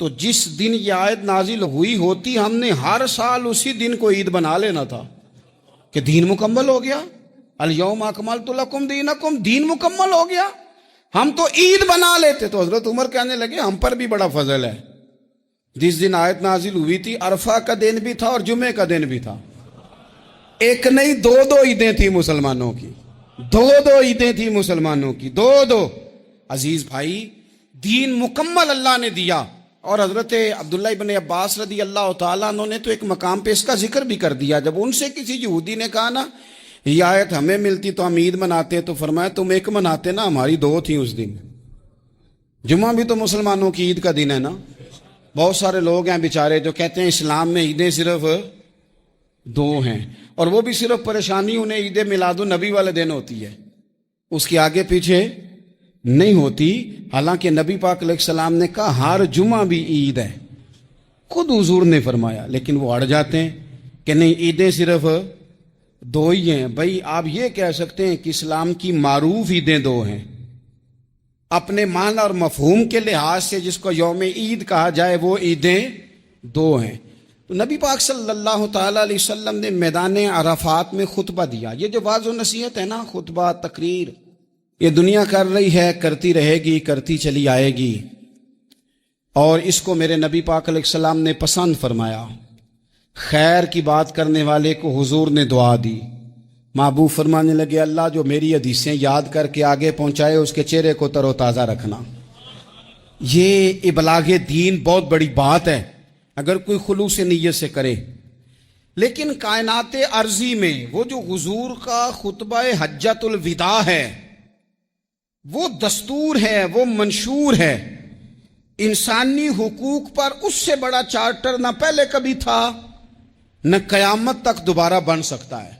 B: تو جس دن یہ آیت نازل ہوئی ہوتی ہم نے ہر سال اسی دن کو عید بنا لینا تھا کہ دین مکمل ہو گیا. الیوم اکملت لکم دینکم, دین مکمل ہو گیا. ہم تو عید بنا لیتے. تو حضرت عمر کہنے لگے ہم پر بھی بڑا فضل ہے. جس دن آیت نازل ہوئی تھی عرفہ کا دن بھی تھا اور جمعے کا دن بھی تھا. ایک نہیں دو عیدیں تھیں مسلمانوں کی, دو عیدیں تھیں مسلمانوں کی, دو. عزیز بھائی, دین مکمل اللہ نے دیا. اور حضرت عبداللہ ابن عباس رضی اللہ تعالیٰ عنہ نے تو ایک مقام پہ اس کا ذکر بھی کر دیا. جب ان سے کسی یہودی نے کہا نا یہ آیت ہمیں ملتی تو ہم عید مناتے, تو فرمایا تم ایک مناتے نا, ہماری دو تھیں اس دن. جمعہ بھی تو مسلمانوں کی عید کا دن ہے نا. بہت سارے لوگ ہیں بیچارے جو کہتے ہیں اسلام میں عیدیں صرف دو ہیں, اور وہ بھی صرف پریشانی انہیں عید میلاد النبی والے دن ہوتی ہے, اس کے آگے پیچھے نہیں ہوتی. حالانکہ نبی پاک علیہ السلام نے کہا ہر جمعہ بھی عید ہے, خود حضور نے فرمایا, لیکن وہ اڑ جاتے ہیں کہ نہیں عیدیں صرف دو ہی ہیں. بھائی آپ یہ کہہ سکتے ہیں کہ اسلام کی معروف عیدیں دو ہیں, اپنے معنی اور مفہوم کے لحاظ سے جس کو یوم عید کہا جائے وہ عیدیں دو ہیں. تو نبی پاک صلی اللہ تعالیٰ علیہ وسلم نے میدان عرفات میں خطبہ دیا. یہ جو واعظ و نصیحت ہے نا, خطبہ تقریر, یہ دنیا کر رہی ہے, کرتی رہے گی, کرتی چلی آئے گی. اور اس کو میرے نبی پاک علیہ السلام نے پسند فرمایا. خیر کی بات کرنے والے کو حضور نے دعا دی. محبوب فرمانے لگے اللہ جو میری حدیثیں یاد کر کے آگے پہنچائے اس کے چہرے کو تر و تازہ رکھنا. یہ ابلاغ دین بہت بڑی بات ہے اگر کوئی خلوص نیت سے کرے. لیکن کائنات ارضی میں وہ جو حضور کا خطبہ حجۃ الوداع ہے وہ دستور ہے, وہ منشور ہے. انسانی حقوق پر اس سے بڑا چارٹر نہ پہلے کبھی تھا نہ قیامت تک دوبارہ بن سکتا ہے.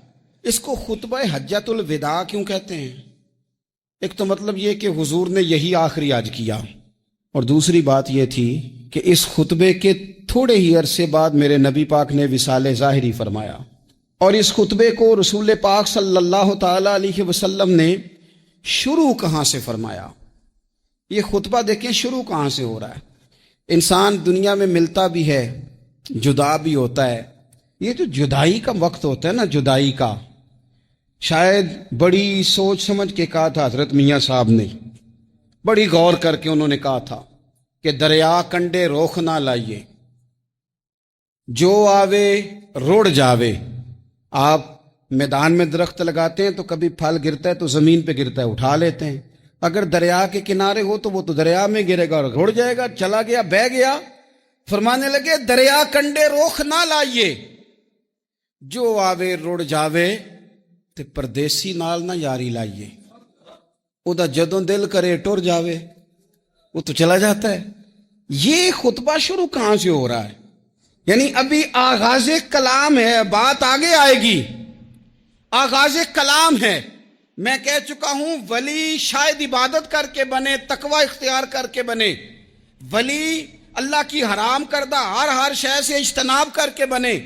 B: اس کو خطبہ حجۃ الوداع کیوں کہتے ہیں؟ ایک تو مطلب یہ کہ حضور نے یہی آخری حج کیا, اور دوسری بات یہ تھی کہ اس خطبے کے تھوڑے ہی عرصے بعد میرے نبی پاک نے وصال ظاہری فرمایا. اور اس خطبے کو رسول پاک صلی اللہ تعالی علیہ وسلم نے شروع کہاں سے فرمایا؟ یہ خطبہ دیکھیں شروع کہاں سے ہو رہا ہے. انسان دنیا میں ملتا بھی ہے, جدا بھی ہوتا ہے. یہ جو جدائی کا وقت ہوتا ہے نا, جدائی کا, شاید بڑی سوچ سمجھ کے کہا تھا حضرت میاں صاحب نے, بڑی غور کر کے انہوں نے کہا تھا کہ دریا کنڈے روخ نہ لائیے, جو آوے رڑ جاوے. آپ میدان میں درخت لگاتے ہیں تو کبھی پھل گرتا ہے تو زمین پہ گرتا ہے, اٹھا لیتے ہیں. اگر دریا کے کنارے ہو تو وہ تو دریا میں گرے گا اور رڑ جائے گا, چلا گیا, بہہ گیا. فرمانے لگے دریا کنڈے روخ نہ لائیے, جو آوے رڑ جاوے تے پردیسی نال نہ یاری لائیے. او دا جدوں دل کرے ٹر جاوے, وہ تو چلا جاتا ہے. یہ خطبہ شروع کہاں سے ہو رہا ہے؟ یعنی ابھی آغاز کلام ہے, بات آگے آئے گی. آغاز کلام ہے. میں کہہ چکا ہوں ولی شاید عبادت کر کے بنے, تقوی اختیار کر کے بنے. ولی اللہ کی حرام کردہ ہر شے سے اجتناب کر کے بنے.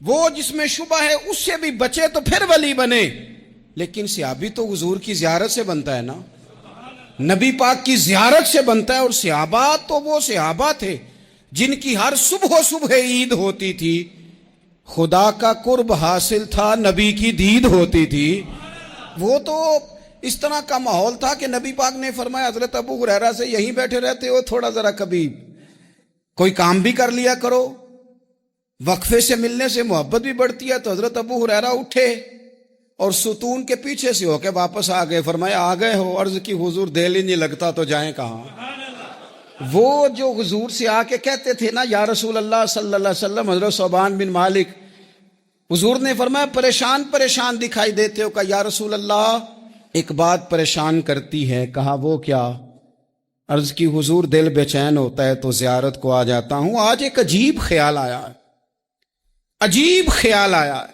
B: وہ جس میں شبہ ہے اس سے بھی بچے تو پھر ولی بنے. لیکن صحابی تو حضور کی زیارت سے بنتا ہے نا, نبی پاک کی زیارت سے بنتا ہے. اور صحابہ تو وہ صحابہ تھے جن کی ہر صبح عید ہوتی تھی. خدا کا قرب حاصل تھا, نبی کی دید ہوتی تھی. وہ تو اس طرح کا ماحول تھا کہ نبی پاک نے فرمایا حضرت ابو ہریرہ سے یہیں بیٹھے رہتے ہو, تھوڑا ذرا کبھی کوئی کام بھی کر لیا کرو. وقفے سے ملنے سے محبت بھی بڑھتی ہے. تو حضرت ابو ہریرہ اٹھے, اور ستون کے پیچھے سے ہو کے واپس آ گئے. فرمایا آ گئے ہو؟ عرض کی حضور دل ہی نہیں لگتا تو جائیں کہاں. وہ جو حضور سے آ کے کہتے تھے نا یا رسول اللہ صلی اللہ علیہ وسلم، حضرت ثوبان بن مالک، حضور نے فرمایا پریشان پریشان دکھائی دیتے ہو. کہا یا رسول اللہ ایک بات پریشان کرتی ہے. کہا وہ کیا؟ عرض کی حضور دل بے چین ہوتا ہے تو زیارت کو آ جاتا ہوں. آج ایک عجیب خیال آیا ہے، عجیب خیال آیا ہے.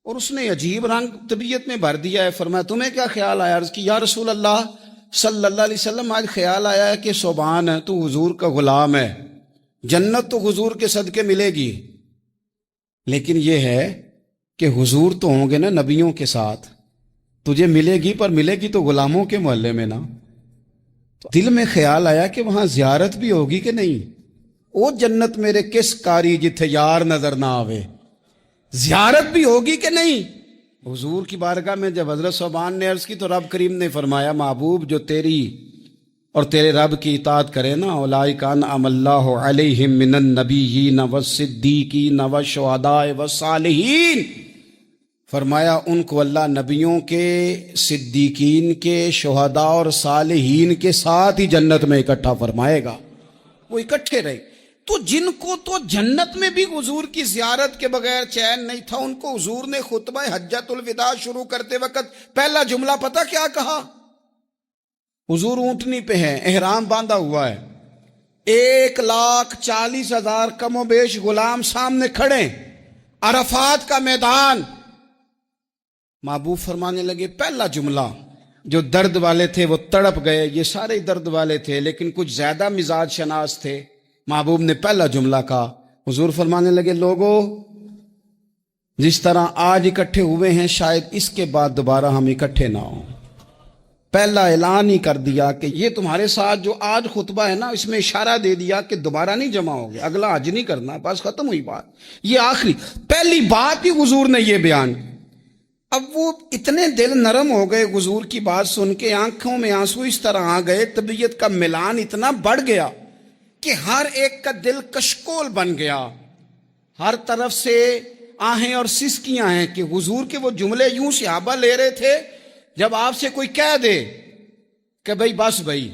B: اور اس نے عجیب رنگ طبیعت میں بھر دیا ہے. فرمایا تمہیں کیا خیال آیا؟ عرض کی یا رسول اللہ صلی اللہ علیہ وسلم آج خیال آیا ہے کہ ثوبان ہے تو حضور کا غلام ہے، جنت تو حضور کے صدقے ملے گی، لیکن یہ ہے کہ حضور تو ہوں گے نا نبیوں کے ساتھ، تجھے ملے گی پر ملے گی تو غلاموں کے محلے میں نا. تو دل میں خیال آیا کہ وہاں زیارت بھی ہوگی کہ نہیں. او جنت میرے کس کاری جتھے یار نظر نہ آوے، زیارت بھی ہوگی کہ نہیں. حضور کی بارگاہ میں جب حضرت ثوبان نے عرض کی تو رب کریم نے فرمایا محبوب جو تیری اور تیرے رب کی اطاعت کرے نا، اولئک انعم اللہ علیہم من النبیین والصدیقین والشہداء والصالحین، فرمایا ان کو اللہ نبیوں کے، صدیقین کے، شہداء اور صالحین کے ساتھ ہی جنت میں اکٹھا فرمائے گا. وہ اکٹھے رہے. تو جن کو تو جنت میں بھی حضور کی زیارت کے بغیر چین نہیں تھا، ان کو حضور نے خطبہ حجۃ الوداع شروع کرتے وقت پہلا جملہ پتہ کیا کہا؟ حضور اونٹنی پہ ہے، احرام باندھا ہوا ہے، 1,40,000 کم و بیش غلام سامنے کھڑے، عرفات کا میدان. محبوب فرمانے لگے پہلا جملہ، جو درد والے تھے وہ تڑپ گئے، یہ سارے درد والے تھے لیکن کچھ زیادہ مزاج شناس تھے. محبوب نے پہلا جملہ کہا. حضور فرمانے لگے لوگو جس طرح آج اکٹھے ہوئے ہیں شاید اس کے بعد دوبارہ ہم اکٹھے نہ ہوں. پہلا اعلان ہی کر دیا کہ یہ تمہارے ساتھ جو آج خطبہ ہے نا، اس میں اشارہ دے دیا کہ دوبارہ نہیں جمع ہوگے، اگلا حج نہیں کرنا، بس ختم ہوئی بات. یہ آخری پہلی بات ہی حضور نے یہ بیان. اب وہ اتنے دل نرم ہو گئے حضور کی بات سن کے، آنکھوں میں آنسو اس طرح آ گئے، طبیعت کا میلان اتنا بڑھ گیا کہ ہر ایک کا دل کشکول بن گیا. ہر طرف سے آہیں اور سسکیاں ہیں کہ حضور کے وہ جملے یوں صحابہ لے رہے تھے جب آپ سے کوئی کہہ دے کہ بھائی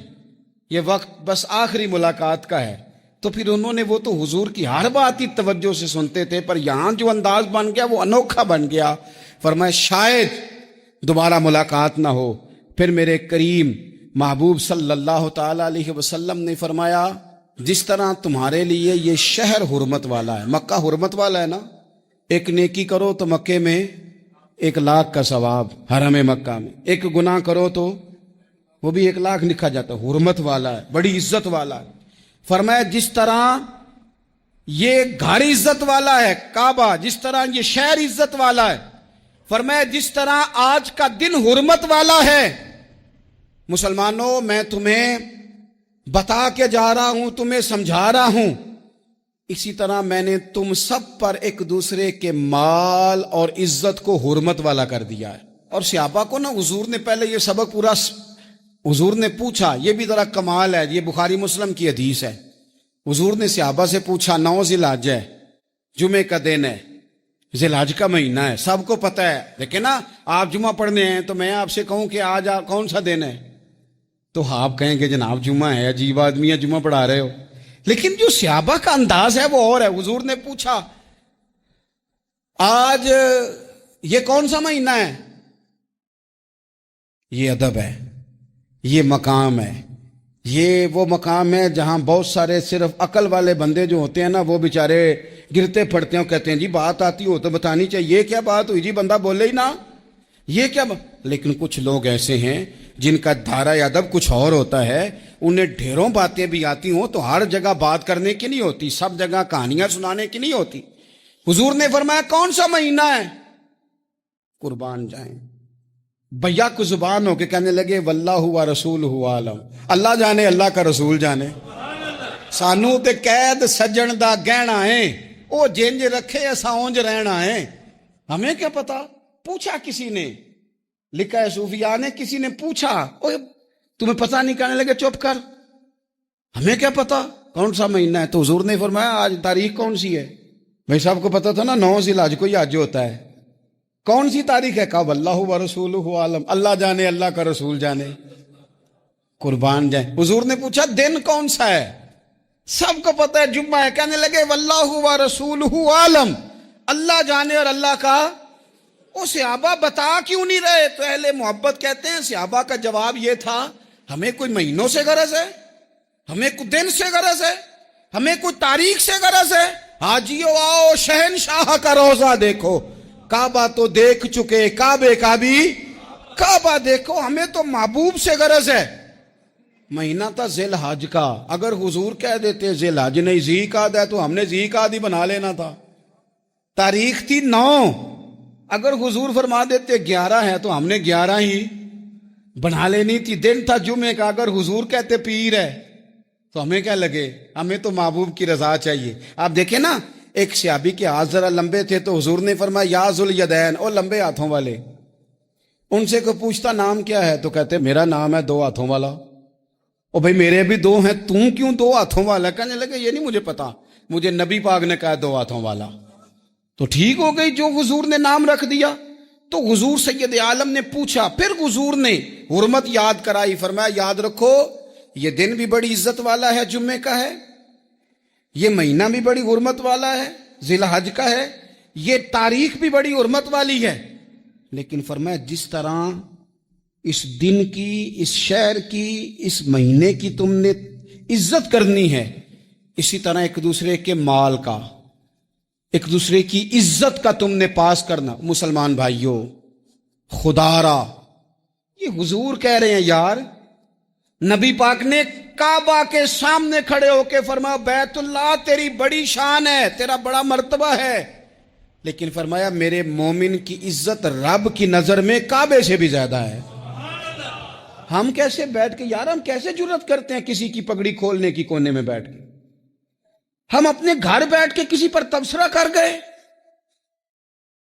B: یہ وقت بس آخری ملاقات کا ہے، تو پھر انہوں نے وہ تو حضور کی ہر بات ہی توجہ سے سنتے تھے، پر یہاں جو انداز بن گیا وہ انوکھا بن گیا. فرمایا شاید دوبارہ ملاقات نہ ہو. پھر میرے کریم محبوب صلی اللہ تعالی علیہ وسلم نے فرمایا جس طرح تمہارے لیے یہ شہر حرمت والا ہے، مکہ حرمت والا ہے نا، ایک نیکی کرو تو مکے میں 1,00,000 کا ثواب، حرم مکہ میں ایک گناہ کرو تو وہ بھی 1,00,000 لکھا جاتا ہے. حرمت والا ہے، بڑی عزت والا ہے. فرمایا جس طرح یہ گھر عزت والا ہے کعبہ، جس طرح یہ شہر عزت والا ہے، فرمایا جس طرح آج کا دن حرمت والا ہے. مسلمانوں میں تمہیں بتا کے جا رہا ہوں، تمہیں سمجھا رہا ہوں، اسی طرح میں نے تم سب پر ایک دوسرے کے مال اور عزت کو حرمت والا کر دیا ہے. اور صحابہ کو نا حضور نے پہلے یہ سبق پورا حضور نے پوچھا، یہ بھی ذرا کمال ہے، یہ بخاری مسلم کی حدیث ہے. حضور نے صحابہ سے پوچھا 9 ذی الحج ہے، جمعے کا دن ہے، ذی الحج کا مہینہ ہے، سب کو پتہ ہے، لیکن نا آپ جمعہ پڑھنے ہیں تو میں آپ سے کہوں کہ آج کون سا دن ہے تو آپ کہیں گے جناب جمعہ ہے، عجیب آدمی ہے جمعہ پڑھا رہے ہو. لیکن جو صحابہ کا انداز ہے وہ اور ہے. حضور نے پوچھا آج یہ کون سا مہینہ ہے؟ یہ ادب ہے، یہ مقام ہے، یہ وہ مقام ہے جہاں بہت سارے صرف عقل والے بندے جو ہوتے ہیں نا وہ بیچارے گرتے پھڑتے ہیں، کہتے ہیں جی بات آتی ہو تو بتانی چاہیے، یہ کیا بات ہوئی جی، بندہ بولے ہی نا، یہ کیا لیکن کچھ لوگ ایسے ہیں جن کا دھارہ ادب کچھ اور ہوتا ہے، انہیں ڈھیروں باتیں بھی آتی ہوں تو ہر جگہ بات کرنے کی نہیں ہوتی، سب جگہ کہانیاں سنانے کی نہیں ہوتی. حضور نے فرمایا کون سا مہینہ ہے؟ قربان جائیں بھیا کو زبان ہو کے کہنے لگے واللہ و رسولہ عالم، اللہ جانے اللہ کا رسول جانے. سانو تے قید سجن دا گہنا ہے، او جنج رکھے اساں اونج رہنا ہے، ہمیں کیا پتا. پوچھا کسی نے، لکھا ہے صوفیاء نے، کسی نے پوچھا تمہیں پتہ نہیں، کہنے لگے چپ کر، ہمیں کیا پتا کون سا مہینہ ہے. تو حضور نے فرمایا آج تاریخ کون سی ہے؟ بھائی صاحب کو پتا تھا نا 9 ذی الحج کو یہ حج ہوتا ہے. کون سی تاریخ ہے؟ کہا واللہ و رسولہ عالم، اللہ جانے، اللہ کا رسول جانے، قربان جائیں۔ حضور نے پوچھا دن کون سا ہے؟ سب کو پتہ ہے جمعہ ہے۔ کہنے لگے واللہ و رسولہ عالم، اللہ جانے اور اللہ کا۔ وہ صحابہ بتا کیوں نہیں رہے؟ تو اہل محبت کہتے ہیں صحابہ کا جواب یہ تھا، ہمیں کوئی مہینوں سے غرض ہے، ہمیں کوئی دن سے غرض ہے، ہمیں کوئی تاریخ سے غرض ہے؟ حاجیو آؤ شہنشاہ کا روزہ دیکھو، کعبہ تو دیکھ چکے، کعبے کا بھی کعبہ دیکھو، ہمیں تو محبوب سے غرض ہے۔ مہینہ تھا ذی الحج کا، اگر حضور کہہ دیتے ذی الحج نہیں ذی قعدہ ہے تو ہم نے ذی قعدہ ہی بنا لینا تھا۔ تاریخ تھی 9، اگر حضور فرما دیتے 11 ہے تو ہم نے 11 ہی بنا لینی تھی۔ دن تھا جمعے کا، اگر حضور کہتے پیر ہے تو ہمیں کیا لگے؟ ہمیں تو محبوب کی رضا چاہیے۔ آپ دیکھیں نا، ایک صحابی کے ہاتھ ذرا لمبے تھے تو حضور نے فرمایا یا ذوالیدین، او لمبے ہاتھوں والے۔ ان سے کوئی پوچھتا نام کیا ہے تو کہتے میرا نام ہے 2 ہاتھوں والا۔ او بھائی میرے بھی 2 ہیں، تم کیوں 2 ہاتھوں والا؟ کہنے لگے یہ نہیں مجھے پتا، مجھے نبی پاک نے کہا 2 ہاتھوں والا۔ تو ٹھیک ہو گئی جو حضور نے نام رکھ دیا۔ تو حضور سید عالم نے پوچھا، پھر حضور نے حرمت یاد کرائی، فرمایا یاد رکھو یہ دن بھی بڑی عزت والا ہے، جمعے کا ہے، یہ مہینہ بھی بڑی حرمت والا ہے، ذی الحج کا ہے، یہ تاریخ بھی بڑی حرمت والی ہے۔ لیکن فرمایا جس طرح اس دن کی، اس شہر کی، اس مہینے کی تم نے عزت کرنی ہے، اسی طرح ایک دوسرے کے مال کا، ایک دوسرے کی عزت کا تم نے پاس کرنا۔ مسلمان بھائیوں، خدا را یہ حضور کہہ رہے ہیں یار، نبی پاک نے کعبہ کے سامنے کھڑے ہو کے فرمایا بیت اللہ تیری بڑی شان ہے، تیرا بڑا مرتبہ ہے، لیکن فرمایا میرے مومن کی عزت رب کی نظر میں کعبے سے بھی زیادہ ہے۔ ہم کیسے بیٹھ کے یار، ہم کیسے جرات کرتے ہیں کسی کی پگڑی کھولنے کی کونے میں بیٹھ کے؟ ہم اپنے گھر بیٹھ کے کسی پر تبصرہ کر گئے،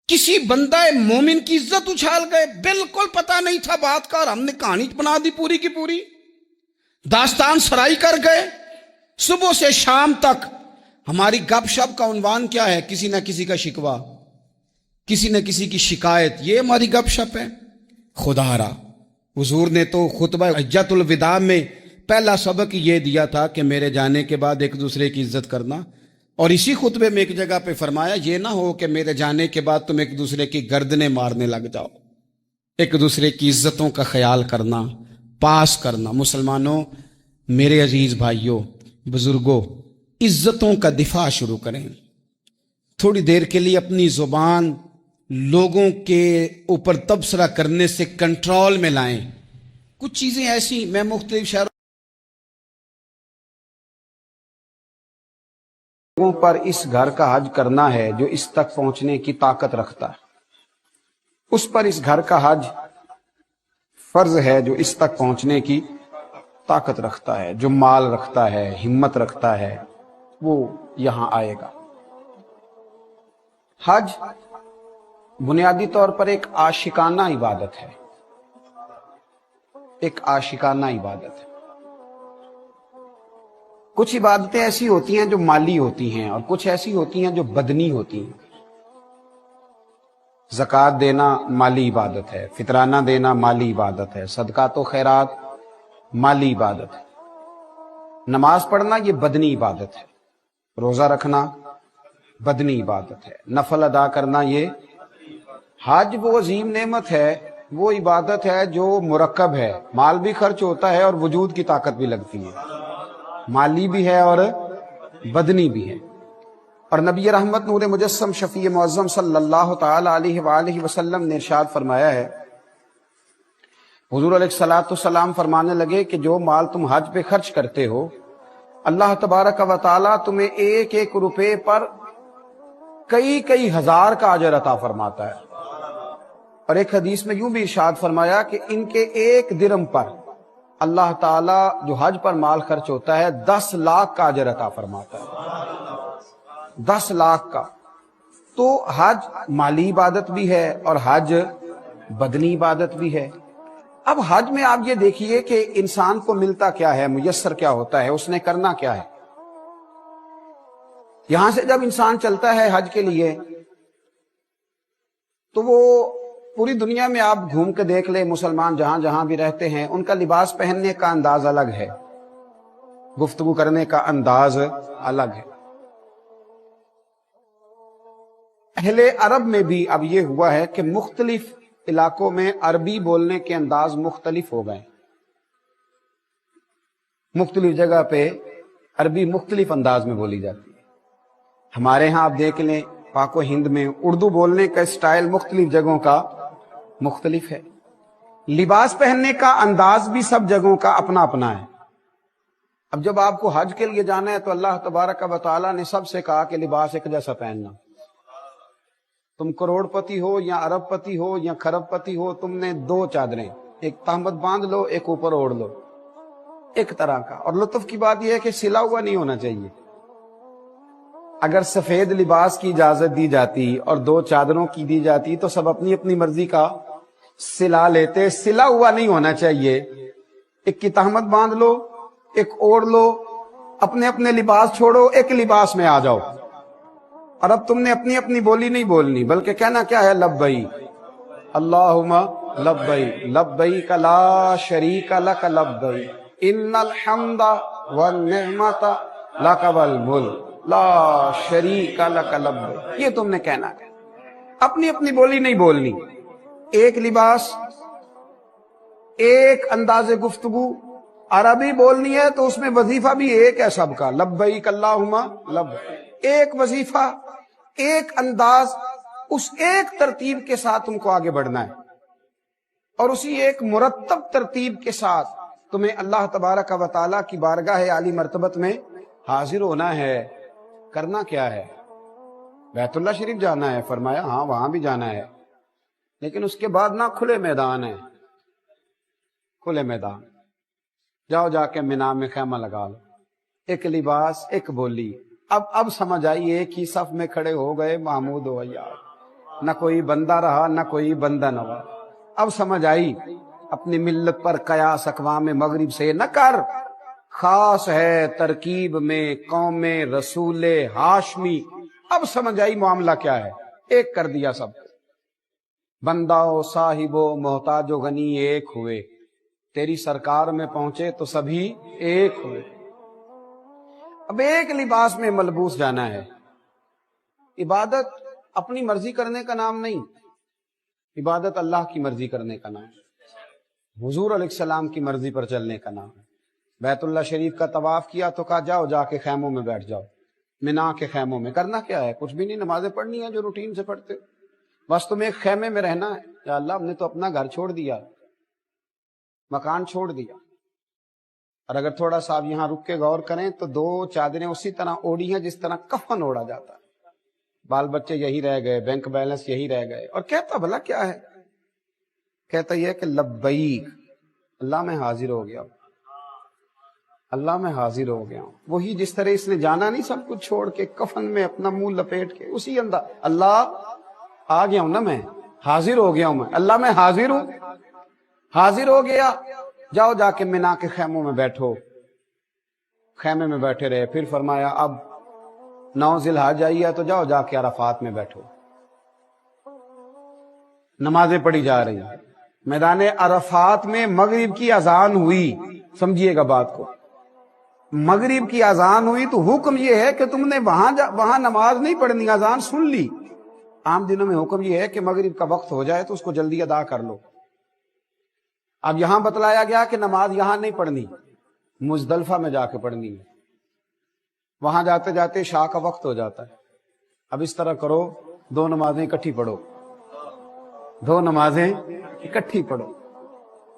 B: کسی بندہ مومن کی عزت اچھال گئے، بالکل پتہ نہیں تھا بات کا اور ہم نے کہانی بنا دی پوری کی پوری، داستان سرائی کر گئے۔ صبح سے شام تک ہماری گپ شپ کا عنوان کیا ہے؟ کسی نہ کسی کا شکوہ، کسی نہ کسی کی شکایت، یہ ہماری گپ شپ ہے۔ خدا را حضور نے تو خطبہ حجۃ الوداع میں پہلا سبق یہ دیا تھا کہ میرے جانے کے بعد ایک دوسرے کی عزت کرنا، اور اسی خطبے میں ایک جگہ پہ فرمایا یہ نہ ہو کہ میرے جانے کے بعد تم ایک دوسرے کی گردنیں مارنے لگ جاؤ، ایک دوسرے کی عزتوں کا خیال کرنا، پاس کرنا۔ مسلمانوں، میرے عزیز بھائیوں، بزرگوں، عزتوں کا دفاع شروع کریں۔ تھوڑی دیر کے لیے اپنی زبان لوگوں کے اوپر تبصرہ کرنے سے کنٹرول میں لائیں۔ کچھ چیزیں ایسی، میں مختلف شہروں لوگوں پر اس گھر کا حج کرنا ہے جو اس تک پہنچنے کی طاقت رکھتا ہے، اس پر اس گھر کا حج فرض ہے جو اس تک پہنچنے کی طاقت رکھتا ہے، جو مال رکھتا ہے، ہمت رکھتا ہے، وہ یہاں آئے گا۔ حج بنیادی طور پر ایک عاشقانہ عبادت ہے، ایک عاشقانہ عبادت ہے۔ کچھ عبادتیں ایسی ہوتی ہیں جو مالی ہوتی ہیں اور کچھ ایسی ہوتی ہیں جو بدنی ہوتی ہیں۔ زکوٰۃ دینا مالی عبادت ہے، فطرانہ دینا مالی عبادت ہے، صدقات و خیرات مالی عبادت ہے، نماز پڑھنا یہ بدنی عبادت ہے، روزہ رکھنا بدنی عبادت ہے، نفل ادا کرنا یہ۔ حج وہ عظیم نعمت ہے، وہ عبادت ہے جو مرکب ہے، مال بھی خرچ ہوتا ہے اور وجود کی طاقت بھی لگتی ہے، مالی بھی ہے اور بدنی بھی ہے۔ اور نبی رحمت نور مجسم شفیع معظم صلی اللہ تعالی علیہ وآلہ وسلم نے ارشاد فرمایا ہے، حضور علیہ الصلوۃ والسلام فرمانے لگے کہ جو مال تم حج پہ خرچ کرتے ہو، اللہ تبارک و تعالی تمہیں ایک ایک روپے پر کئی کئی ہزار کا اجر عطا فرماتا ہے۔ اور ایک حدیث میں یوں بھی ارشاد فرمایا کہ ان کے ایک درہم پر اللہ تعالیٰ جو حج پر مال خرچ ہوتا ہے 10 لاکھ کا اجر عطا فرماتا ہے، 10 لاکھ کا۔ تو حج مالی عبادت بھی ہے اور حج بدنی عبادت بھی ہے۔ اب حج میں آپ یہ دیکھیے کہ انسان کو ملتا کیا ہے، میسر کیا ہوتا ہے، اس نے کرنا کیا ہے۔ یہاں سے جب انسان چلتا ہے حج کے لیے تو وہ پوری دنیا میں آپ گھوم کے دیکھ لیں، مسلمان جہاں جہاں بھی رہتے ہیں ان کا لباس پہننے کا انداز الگ ہے، گفتگو کرنے کا انداز الگ ہے۔ اہل عرب میں بھی اب یہ ہوا ہے کہ مختلف علاقوں میں عربی بولنے کے انداز مختلف ہو گئے، مختلف جگہ پہ عربی مختلف انداز میں بولی جاتی ہے۔ ہمارے ہاں آپ دیکھ لیں پاک و ہند میں اردو بولنے کا اسٹائل مختلف جگہوں کا مختلف ہے، لباس پہننے کا انداز بھی سب جگہوں کا اپنا اپنا ہے۔ اب جب آپ کو حج کے لیے جانا ہے تو اللہ تبارک و تعالیٰ نے سب سے کہا کہ لباس ایک جیسا پہننا، تم کروڑ پتی ہو یا ارب پتی ہو یا کھرب پتی ہو، تم نے 2 چادریں، ایک تہمت باندھ لو، ایک اوپر اوڑھ لو، ایک طرح کا۔ اور لطف کی بات یہ ہے کہ سلا ہوا نہیں ہونا چاہیے۔ اگر سفید لباس کی اجازت دی جاتی اور 2 چادروں کی دی جاتی تو سب اپنی اپنی مرضی کا سلا لیتے، سلا ہوا نہیں ہونا چاہیے۔ ایک کی تہمت باندھ لو، ایک اوڑھ لو، اپنے اپنے لباس چھوڑو، ایک لباس میں آ جاؤ۔ اور اب تم نے اپنی اپنی بولی نہیں بولنی، بلکہ کہنا کیا ہے؟ لبیک اللہم لبیک لبیک لا شریک لک لبیک ان الحمد والنعمت لک والملک لا شریک لک لبیک، یہ تم نے کہنا ہے، اپنی اپنی بولی نہیں بولنی، ایک لباس، ایک انداز گفتگو۔ عربی بولنی ہے تو اس میں وظیفہ بھی ایک ہے سب کا، لبیک اللہم لبیک، ایک وظیفہ، ایک انداز، اس ایک ترتیب کے ساتھ تم کو آگے بڑھنا ہے، اور اسی ایک مرتب ترتیب کے ساتھ تمہیں اللہ تبارک و تعالیٰ کی بارگاہ عالی مرتبت میں حاضر ہونا ہے۔ کرنا کیا ہے؟ بیت اللہ شریف جانا ہے، فرمایا ہاں وہاں بھی جانا ہے، لیکن اس کے بعد نہ کھلے میدان ہے، کھلے میدان جاؤ، جا کے مینا میں خیمہ لگا لو، ایک لباس، ایک بولی۔ اب سمجھ آئی، ایک ہی صف میں کھڑے ہو گئے محمود و عیار، نہ کوئی بندہ رہا نہ کوئی بندہ نوا۔ اب سمجھ آئی، اپنی ملت پر قیاس اقوام مغرب سے نہ کر، خاص ہے ترکیب میں قوم رسول ہاشمی۔ اب سمجھ آئی معاملہ کیا ہے، ایک کر دیا سب، بندہ و صاحب و محتاج و غنی ایک ہوئے، تیری سرکار میں پہنچے تو سبھی ایک ہوئے۔ اب ایک لباس میں ملبوس جانا ہے۔ عبادت اپنی مرضی کرنے کا نام نہیں، عبادت اللہ کی مرضی کرنے کا نام ہے، حضور علیہ السلام کی مرضی پر چلنے کا نام ہے۔ بیت اللہ شریف کا طواف کیا تو کہا جاؤ، جا کے خیموں میں بیٹھ جاؤ، مینا کے خیموں میں۔ کرنا کیا ہے؟ کچھ بھی نہیں، نمازیں پڑھنی ہیں جو روٹین سے پڑھتے ہو، بس تمہیں ایک خیمے میں رہنا ہے۔ یا اللہ، ہم نے تو اپنا گھر چھوڑ دیا، مکان چھوڑ دیا، اور اگر تھوڑا سا آپ یہاں رک کے غور کریں تو 2 چادریں اسی طرح اوڑھی ہیں جس طرح کفن اوڑھا جاتا ہے، بال بچے یہی رہ گئے، بینک بیلنس یہی رہ گئے، اور کہتا بھلا کیا ہے؟ کہتا یہ کہ لبیک اللہ میں حاضر ہو گیا ہوں، اللہ میں حاضر ہو گیا ہوں۔ وہی جس طرح اس نے جانا نہیں سب کچھ چھوڑ کے کفن میں اپنا منہ لپیٹ کے، اسی انداز اللہ آ گیا ہوں نا، میں حاضر ہو گیا ہوں، میں اللہ میں حاضر ہوں، حاضر ہو گیا۔ جاؤ، جا کے مینا کے خیموں میں بیٹھو، خیمے میں بیٹھے رہے۔ پھر فرمایا اب 9 ذی الحجہ آئی تو جاؤ، جا کے عرفات میں بیٹھو، نمازیں پڑھی جا رہی ہیں۔ میدان عرفات میں مغرب کی اذان ہوئی، سمجھیے گا بات کو، مغرب کی اذان ہوئی تو حکم یہ ہے کہ تم نے وہاں نماز نہیں پڑھنی، اذان سن لی۔ عام دنوں میں حکم یہ ہے کہ مغرب کا وقت ہو جائے تو اس کو جلدی ادا کر لو۔ اب یہاں بتلایا گیا کہ نماز یہاں نہیں پڑھنی، مزدلفہ میں جا کے پڑھنی ہے۔ وہاں جاتے جاتے عشاء کا وقت ہو جاتا ہے۔ اب اس طرح کرو، 2 نمازیں اکٹھی پڑھو، 2 نمازیں اکٹھی پڑھو۔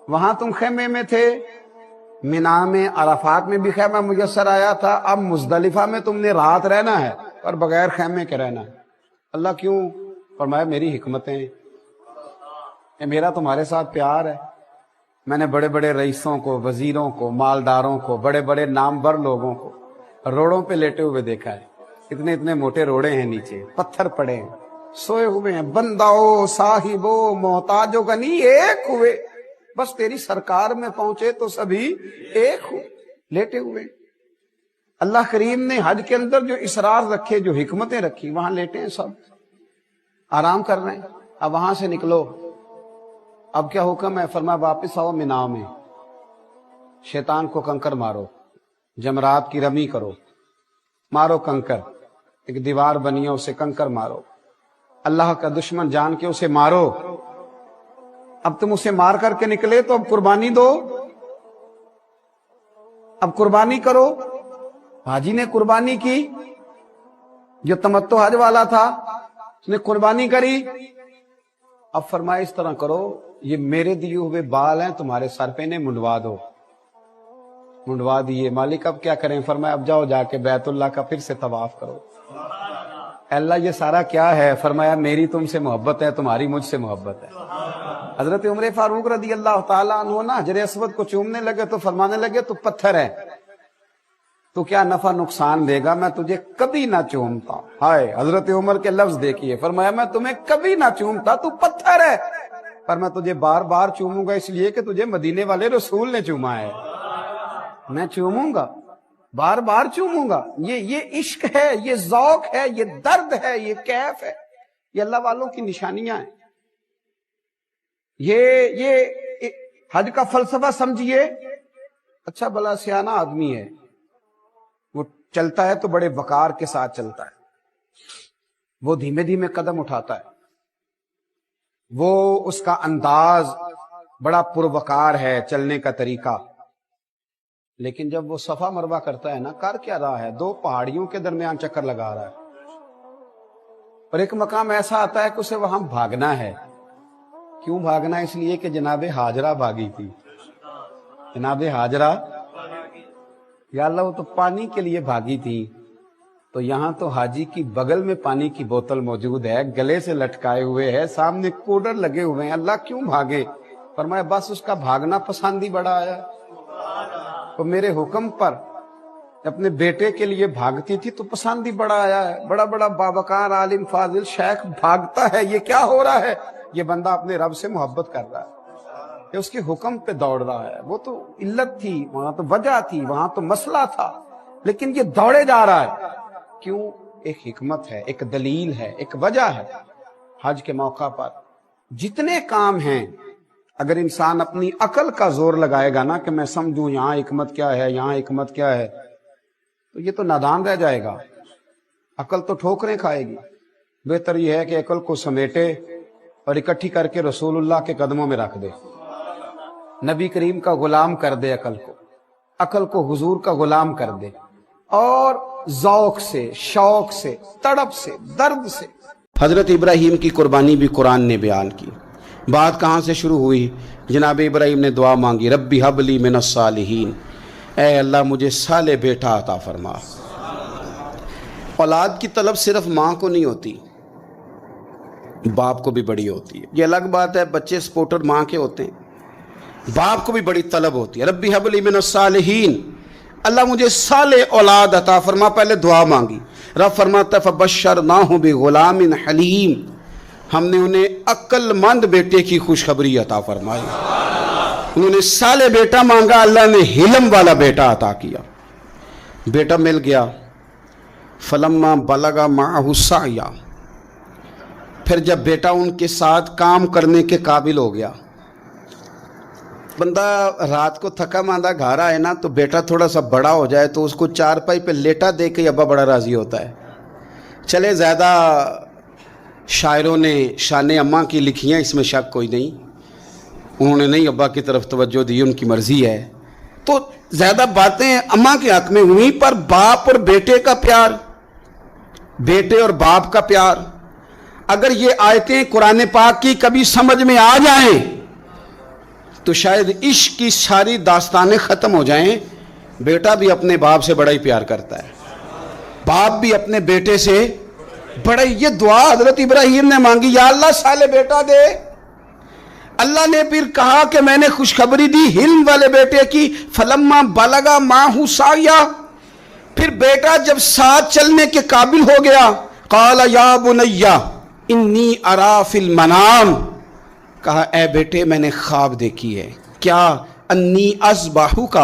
B: وہاں تم خیمے میں تھے، مینا میں عرفات میں بھی خیمہ میسر آیا تھا، اب مزدلفہ میں تم نے رات رہنا ہے اور بغیر خیمے کے رہنا ہے۔ اللہ کیوں؟ فرمایا میری حکمتیں، یہ میرا تمہارے ساتھ پیار ہے۔ میں نے بڑے بڑے رئیسوں کو، وزیروں کو، مالداروں کو، بڑے بڑے نامور لوگوں کو روڑوں پہ لیٹے ہوئے دیکھا ہے، اتنے اتنے موٹے روڑے ہیں، نیچے پتھر پڑے ہیں، سوئے ہوئے ہیں، بنداؤ صاحبو محتاج و غنی ایک ہوئے، بس تیری سرکار میں پہنچے تو سبھی ایک ہوئے، لیٹے ہوئے۔ اللہ کریم نے حج کے اندر جو اسرار رکھے، جو حکمتیں رکھی، وہاں لیٹے ہیں، سب آرام کر رہے ہیں۔ اب وہاں سے نکلو. اب کیا حکم ہے؟ فرمایا واپس آؤ مینا میں، شیطان کو کنکر مارو، جمرات کی رمی کرو، مارو کنکر. ایک دیوار بنی ہے، اسے کنکر مارو، اللہ کا دشمن جان کے اسے مارو. اب تم اسے مار کر کے نکلے تو اب قربانی دو، اب قربانی کرو. حاجی نے قربانی کی، جو تمتع حج والا تھا اس نے قربانی کری. اب فرمایا اس طرح کرو، یہ میرے دیے ہوئے بال ہیں، تمہارے سر پہ نے منڈوا دو. منڈوا دیے. مالک اب کیا کریں؟ فرمایا اب جاؤ جا کے بیت اللہ کا پھر سے طواف کرو. اللہ یہ سارا کیا ہے؟ فرمایا میری تم سے محبت ہے، تمہاری مجھ سے محبت ہے. حضرت عمر فاروق رضی اللہ تعالیٰ عنہ نا حجر اسود کو چومنے لگے تو فرمانے لگے تو پتھر ہے، تو کیا نفع نقصان دے گا، میں تجھے کبھی نہ چومتا. ہائے حضرت عمر کے لفظ دیکھیے، فرمایا میں تمہیں کبھی نہ چومتا، تو پتھر ہے، پر میں تجھے بار بار چوموں گا اس لیے کہ تجھے مدینے والے رسول نے چوما ہے. میں چوموں گا، بار بار چوموں گا. یہ عشق ہے، یہ ذوق ہے، یہ درد ہے، یہ کیف ہے. یہ اللہ والوں کی نشانیاں ہیں. یہ حج کا فلسفہ سمجھیے. اچھا بلا سیانہ آدمی ہے، وہ چلتا ہے تو بڑے وقار کے ساتھ چلتا ہے، وہ دھیمے دھیمے قدم اٹھاتا ہے، وہ اس کا انداز بڑا پروقار ہے چلنے کا طریقہ. لیکن جب وہ صفا مروہ کرتا ہے نا، کر کیا رہا ہے؟ دو پہاڑیوں کے درمیان چکر لگا رہا ہے. اور ایک مقام ایسا آتا ہے کہ اسے وہاں بھاگنا ہے. کیوں بھاگنا؟ اس لیے کہ جناب ہاجرہ بھاگی تھی. جناب ہاجرہ، یا اللہ وہ تو پانی کے لیے بھاگی تھی، تو یہاں تو حاجی کی بغل میں پانی کی بوتل موجود ہے، گلے سے لٹکائے ہوئے ہے، سامنے کولر لگے ہوئے ہیں، اللہ کیوں بھاگے؟ فرمایا بس اس کا بھاگنا پسند ہی بڑا آیا. تو میرے حکم پر اپنے بیٹے کے لیے بھاگتی تھی تو پسند ہی بڑا آیا ہے. بڑا بڑا بابکار عالم فاضل شیخ بھاگتا ہے، یہ کیا ہو رہا ہے؟ یہ بندہ اپنے رب سے محبت کر رہا ہے، یہ اس کے حکم پہ دوڑ رہا ہے. وہ تو علت تھی، وہاں تو وجہ تھی، وہاں تو مسئلہ تھا، لیکن یہ دوڑے جا رہا ہے. کیوں؟ ایک حکمت ہے، ایک دلیل ہے، ایک وجہ ہے. حج کے موقع پر جتنے کام ہیں، اگر انسان اپنی عقل کا زور لگائے گا نا کہ میں سمجھوں یہاں حکمت کیا ہے، یہاں حکمت کیا ہے، تو یہ تو نادان رہ جائے گا. عقل تو ٹھوکریں کھائے گی. بہتر یہ ہے کہ عقل کو سمیٹے اور اکٹھی کر کے رسول اللہ کے قدموں میں رکھ دے، نبی کریم کا غلام کر دے. عقل کو حضور کا غلام کر دے، اور ذوق سے، شوق سے، تڑپ سے، درد سے. حضرت ابراہیم کی قربانی بھی قرآن نے بیان کی. بات کہاں سے شروع ہوئی؟ جناب ابراہیم نے دعا مانگی، ربی حب لی من الصالحین، اے اللہ مجھے صالح بیٹا عطا فرما. اولاد کی طلب صرف ماں کو نہیں ہوتی، باپ کو بھی بڑی ہوتی ہے. یہ الگ بات ہے، بچے سپورٹر ماں کے ہوتے ہیں، باپ کو بھی بڑی طلب ہوتی ہے. ربی حب لی من الصالحین، اللہ مجھے صالح اولاد عطا فرما. پہلے دعا مانگی. رب فرماتا ہے فبشرناہ بغلام حلیم، ہم نے انہیں عقل مند بیٹے کی خوشخبری عطا فرمائی. انہوں نے صالح بیٹا مانگا، اللہ نے حلم والا بیٹا عطا کیا. بیٹا مل گیا. فلما بلغ معہ السعی، پھر جب بیٹا ان کے ساتھ کام کرنے کے قابل ہو گیا. بندہ رات کو تھکا ماندہ گھر آئے نا، تو بیٹا تھوڑا سا بڑا ہو جائے تو اس کو چارپائی پہ لیٹا دے کے ابا بڑا راضی ہوتا ہے. چلے زیادہ شاعروں نے شان اماں کی لکھی ہیں، اس میں شک کوئی نہیں، انہوں نے نہیں ابا کی طرف توجہ دی، ان کی مرضی ہے. تو زیادہ باتیں اماں کے حق میں ہوئیں، پر باپ اور بیٹے کا پیار، بیٹے اور باپ کا پیار، اگر یہ آیتیں قرآن پاک کی کبھی سمجھ میں آ جائیں تو شاید عشق کی ساری داستانیں ختم ہو جائیں. بیٹا بھی اپنے باپ سے بڑا ہی پیار کرتا ہے، باپ بھی اپنے بیٹے سے بڑا ہی. یہ دعا حضرت ابراہیم نے مانگی، یا اللہ صالح بیٹا دے. اللہ نے پھر کہا کہ میں نے خوشخبری دی حلم والے بیٹے کی. فلما بلغ معہ السعی، پھر بیٹا جب ساتھ چلنے کے قابل ہو گیا، قال یا بنی انی ارا فی المنام، کہا اے بیٹے میں نے خواب دیکھی ہے. کیا؟ انی اذبحک،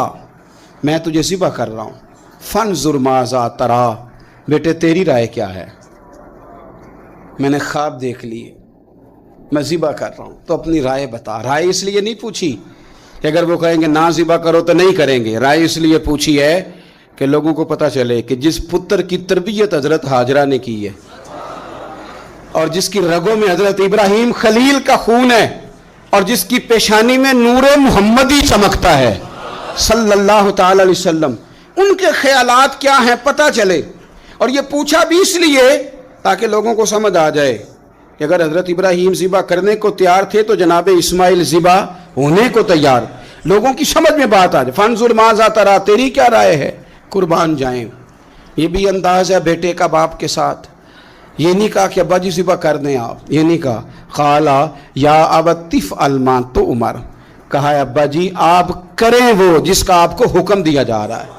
B: میں تجھے ذبح کر رہا ہوں. فانظر ماذا تری، بیٹے تیری رائے کیا ہے؟ میں نے خواب دیکھ لی. میں ذبح کر رہا ہوں، تو اپنی رائے بتا۔ رائے اس لیے نہیں پوچھی کہ اگر وہ کہیں گے نہ ذبح کرو تو نہیں کریں گے، رائے اس لیے پوچھی ہے کہ لوگوں کو پتہ چلے کہ جس پتر کی تربیت حضرت ہاجرہ نے کی ہے اور جس کی رگوں میں حضرت ابراہیم خلیل کا خون ہے اور جس کی پیشانی میں نور محمدی چمکتا ہے صلی اللہ تعالی علیہ وسلم، ان کے خیالات کیا ہیں پتہ چلے۔ اور یہ پوچھا بھی اس لیے تاکہ لوگوں کو سمجھ آ جائے کہ اگر حضرت ابراہیم ذبح کرنے کو تیار تھے تو جناب اسماعیل ذبح ہونے کو تیار، لوگوں کی سمجھ میں بات آ جائے۔ فانظر ماذا تری، تیری کیا رائے ہے، قربان جائیں۔ یہ بھی انداز ہے بیٹے کا باپ کے ساتھ، یہ نہیں کہا کہ ابا جی ذبح کر دیں آپ، یہ نہیں کہا قالا یا ابت افعل ما تؤمر، کہا ہے ابا جی آپ کریں وہ جس کا آپ کو حکم دیا جا رہا ہے۔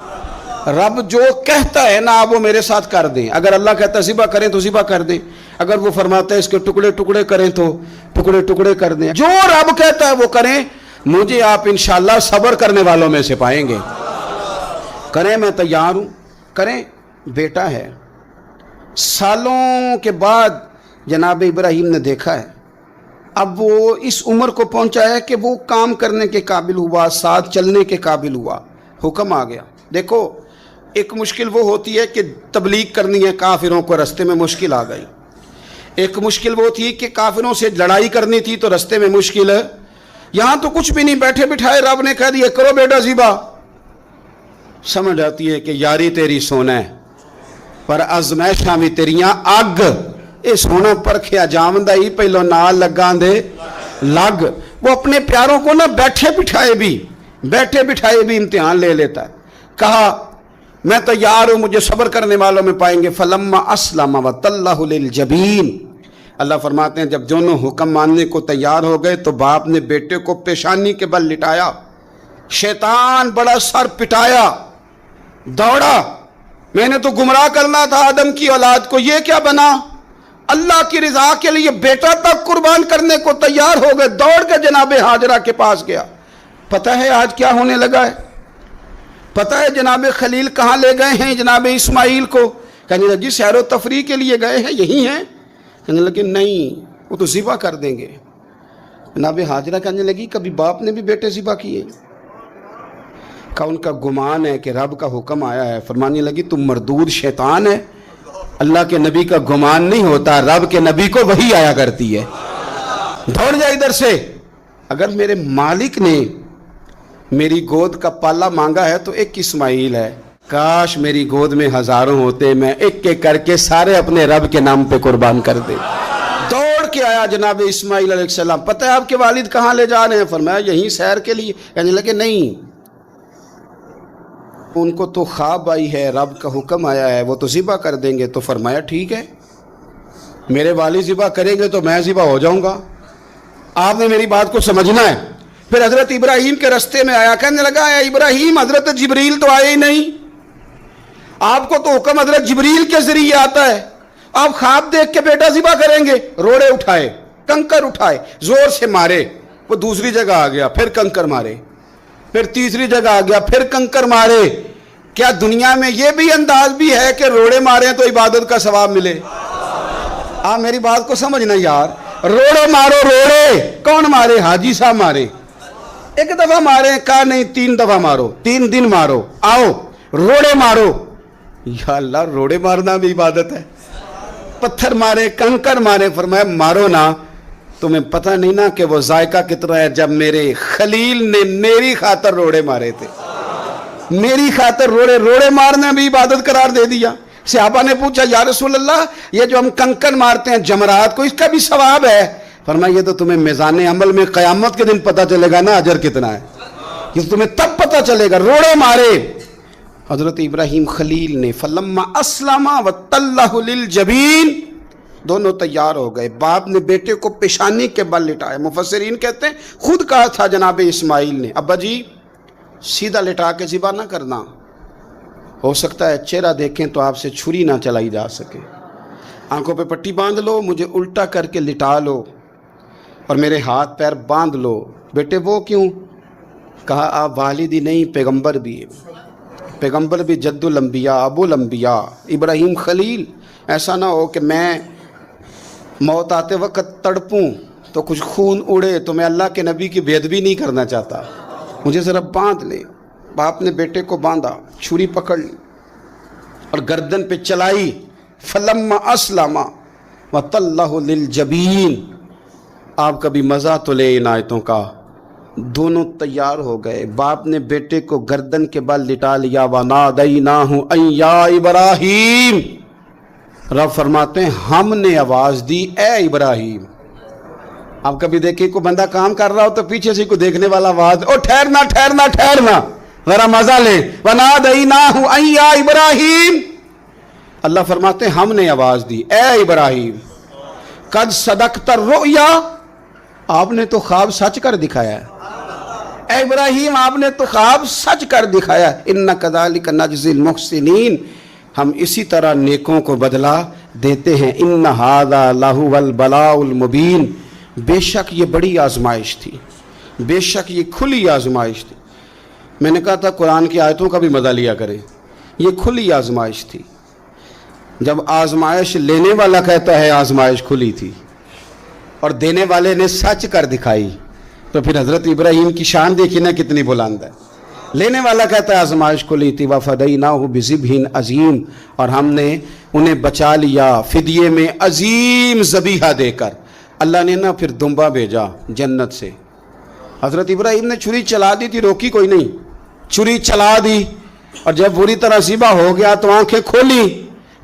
B: رب جو کہتا ہے نا آپ وہ میرے ساتھ کر دیں، اگر اللہ کہتا ہے ذبح کریں تو ذبح کر دیں، اگر وہ فرماتا ہے اس کے ٹکڑے ٹکڑے کریں تو ٹکڑے ٹکڑے کر دیں، جو رب کہتا ہے وہ کریں۔ مجھے آپ انشاءاللہ صبر کرنے والوں میں سے پائیں گے۔ کریں، میں تیار ہوں، کریں۔ بیٹا ہے، سالوں کے بعد جناب ابراہیم نے دیکھا ہے، اب وہ اس عمر کو پہنچا ہے کہ وہ کام کرنے کے قابل ہوا، ساتھ چلنے کے قابل ہوا، حکم آ گیا۔ دیکھو ایک مشکل وہ ہوتی ہے کہ تبلیغ کرنی ہے، کافروں کو رستے میں مشکل آ گئی۔ ایک مشکل وہ تھی کہ کافروں سے لڑائی کرنی تھی تو رستے میں مشکل ہے۔ یہاں تو کچھ بھی نہیں، بیٹھے بٹھائے رب نے کہہ دیا کرو بیٹا ذبح۔ سمجھ آتی ہے کہ یاری تیری سونا ہے پر ازمائشاں بھی تیریاں اگ، اے سونا پرکھیا جامدہ ہی پہلو نال لگاں دے لگ۔ وہ اپنے پیاروں کو نہ بیٹھے بٹھائے بھی امتحان لے لیتا ہے۔ کہا میں تیار ہوں، مجھے صبر کرنے والوں میں پائیں گے۔ فلما اسلم وتلہ للجبین، اللہ فرماتے ہیں جب دونوں حکم ماننے کو تیار ہو گئے تو باپ نے بیٹے کو پیشانی کے بل لٹایا، شیطان بڑا سر پٹایا، دوڑا، میں نے تو گمراہ کرنا تھا آدم کی اولاد کو، یہ کیا بنا؟ اللہ کی رضا کے لیے بیٹا تک قربان کرنے کو تیار ہو گئے، دوڑ کے جناب ہاجرہ کے پاس گیا۔ پتہ ہے آج کیا ہونے لگا ہے؟ پتہ ہے جناب خلیل کہاں لے گئے ہیں جناب اسماعیل کو؟ کہنے لگے جی سیر و تفریح کے لیے گئے ہیں، یہی ہیں؟ کہنے لگے نہیں، وہ تو ذبح کر دیں گے۔ جناب ہاجرہ کہنے لگی کبھی باپ نے بھی بیٹے ذبح کیے؟ کہا ان کا گمان ہے کہ رب کا حکم آیا ہے۔ فرمانے لگی تم مردود شیطان ہے، اللہ کے نبی کا گمان نہیں ہوتا، رب کے نبی کو وحی آیا کرتی ہے، دوڑ جا ادھر سے۔ اگر میرے مالک نے میری گود کا پالا مانگا ہے تو ایک اسماعیل ہے، کاش میری گود میں ہزاروں ہوتے، میں ایک ایک کر کے سارے اپنے رب کے نام پہ قربان کر دے۔ دوڑ کے آیا جناب اسماعیل علیہ السلام۔ پتہ ہے آپ کے والد کہاں لے جا رہے ہیں؟ فرمایا یہیں سیر کے لیے۔ کہنے لگے نہیں، ان کو تو خواب آئی ہے، رب کا حکم آیا ہے، وہ تو ذبح کر دیں گے۔ تو فرمایا ٹھیک ہے، میرے والد ذبح کریں گے تو میں ذبح ہو جاؤں گا، آپ نے میری بات کو سمجھنا ہے۔ پھر حضرت ابراہیم کے رستے میں آیا، کہنے لگا اے ابراہیم حضرت جبریل تو آئے ہی نہیں، آپ کو تو حکم حضرت جبریل کے ذریعے آتا ہے، آپ خواب دیکھ کے بیٹا ذبح کریں گے؟ روڑے اٹھائے، کنکر اٹھائے، زور سے مارے، وہ دوسری جگہ آ گیا، پھر کنکر مارے، پھر تیسری جگہ آ گیا، پھر کنکر مارے۔ کیا دنیا میں یہ بھی انداز بھی ہے کہ روڑے ماریں تو عبادت کا ثواب ملے؟ آپ میری بات کو سمجھنا یار، روڑے مارو، روڑے کون مارے؟ حاجی صاحب مارے، ایک دفعہ مارے، کہا نہیں 3 دفعہ مارو، 3 دن مارو، آؤ روڑے مارو۔ یا اللہ، روڑے مارنا بھی عبادت ہے؟ پتھر مارے، کنکر مارے، فرمایا مارو نا، تمہیں پتہ نہیں نا کہ وہ ذائقہ کتنا ہے جب میرے خلیل نے میری خاطر روڑے مارے تھے، میری خاطر روڑے مارنا بھی عبادت قرار دے دیا۔ صحابہ نے پوچھا یا رسول اللہ یہ جو ہم کنکر مارتے ہیں جمرات کو، اس کا بھی ثواب ہے؟ فرمایا یہ تو تمہیں میزان عمل میں قیامت کے دن پتہ چلے گا نا اجر کتنا ہے، یہ تو تمہیں تب پتہ چلے گا۔ روڑے مارے حضرت ابراہیم خلیل نے۔ فلما اسلم وتلہ للجبین، دونوں تیار ہو گئے، باپ نے بیٹے کو پیشانی کے بل لٹایا۔ مفسرین کہتے ہیں خود کہا تھا جناب اسماعیل نے ابا جی سیدھا لٹا کے ذبح نہ کرنا، ہو سکتا ہے چہرہ دیکھیں تو آپ سے چھری نہ چلائی جا سکے، آنکھوں پہ پٹی باندھ لو، مجھے الٹا کر کے لٹا لو اور میرے ہاتھ پیر باندھ لو۔ بیٹے وہ کیوں؟ کہا آپ والد ہی نہیں پیغمبر بھی، پیغمبر بھی جد الانبیاء ابو الانبیاء ابراہیم خلیل، ایسا نہ ہو کہ میں موت آتے وقت تڑپوں تو کچھ خون اڑے تو میں اللہ کے نبی کی بے ادبی نہیں کرنا چاہتا، مجھے ذرا باندھ لے۔ باپ نے بیٹے کو باندھا، چھری پکڑ لی اور گردن پہ چلائی، فلما اسلم وتلہ للجبین۔ آپ کبھی مزہ تو لے ان آیتوں کا۔ دونوں تیار ہو گئے، باپ نے بیٹے کو گردن کے بل لٹا لیا، وَنَادَيْنَاهُ أَن يَا إِبْرَاهِيمُ۔ رب فرماتے ہیں ہم نے آواز دی، اے ابراہیم۔ آپ کبھی دیکھیں کوئی بندہ کام کر رہا ہو تو پیچھے سے کوئی دیکھنے والا آواز، او ٹھہرنا ٹھہرنا ٹھہرنا، ذرا مزہ لے، وَنَادَيْنَاهُ أَن يَا إِبْرَاهِيمُ۔ اللہ فرماتے ہیں ہم نے آواز دی، اے ابراہیم، قد صدقت الرؤیا، آپ نے تو خواب سچ کر دکھایا ہے۔ اے ابراہیم آپ نے تو خواب سچ کر دکھایا۔ اِنَّ كَذَلِكَ نَجْزِي الْمُحْسِنِينَ، ہم اسی طرح نیکوں کو بدلہ دیتے ہیں۔ اِنَّ هَذَا لَهُوَ الْبَلَاءُ الْمُبِينُ، بے شک یہ بڑی آزمائش تھی، بے شک یہ کھلی آزمائش تھی۔ میں نے کہا تھا قرآن کی آیتوں کا بھی مزہ لیا کریں، یہ کھلی آزمائش تھی۔ جب آزمائش لینے والا کہتا ہے آزمائش کھلی تھی اور دینے والے نے سچ کر دکھائی، تو پھر حضرت ابراہیم کی شان دیکھی نا کتنی بلند ہے۔ لینے والا کہتا ہے آزمائش کھلی تھی، وَفَدَيْنَاهُ بِذِبْحٍ عَظِيمٍ، اور ہم نے انہیں بچا لیا فدیے میں عظیم ذبیحہ دے کر۔ اللہ نے نا پھر دمبا بھیجا جنت سے۔ حضرت ابراہیم نے چھری چلا دی تھی، روکی کوئی نہیں، چھری چلا دی، اور جب پوری طرح ذبح ہو گیا تو آنکھیں کھولی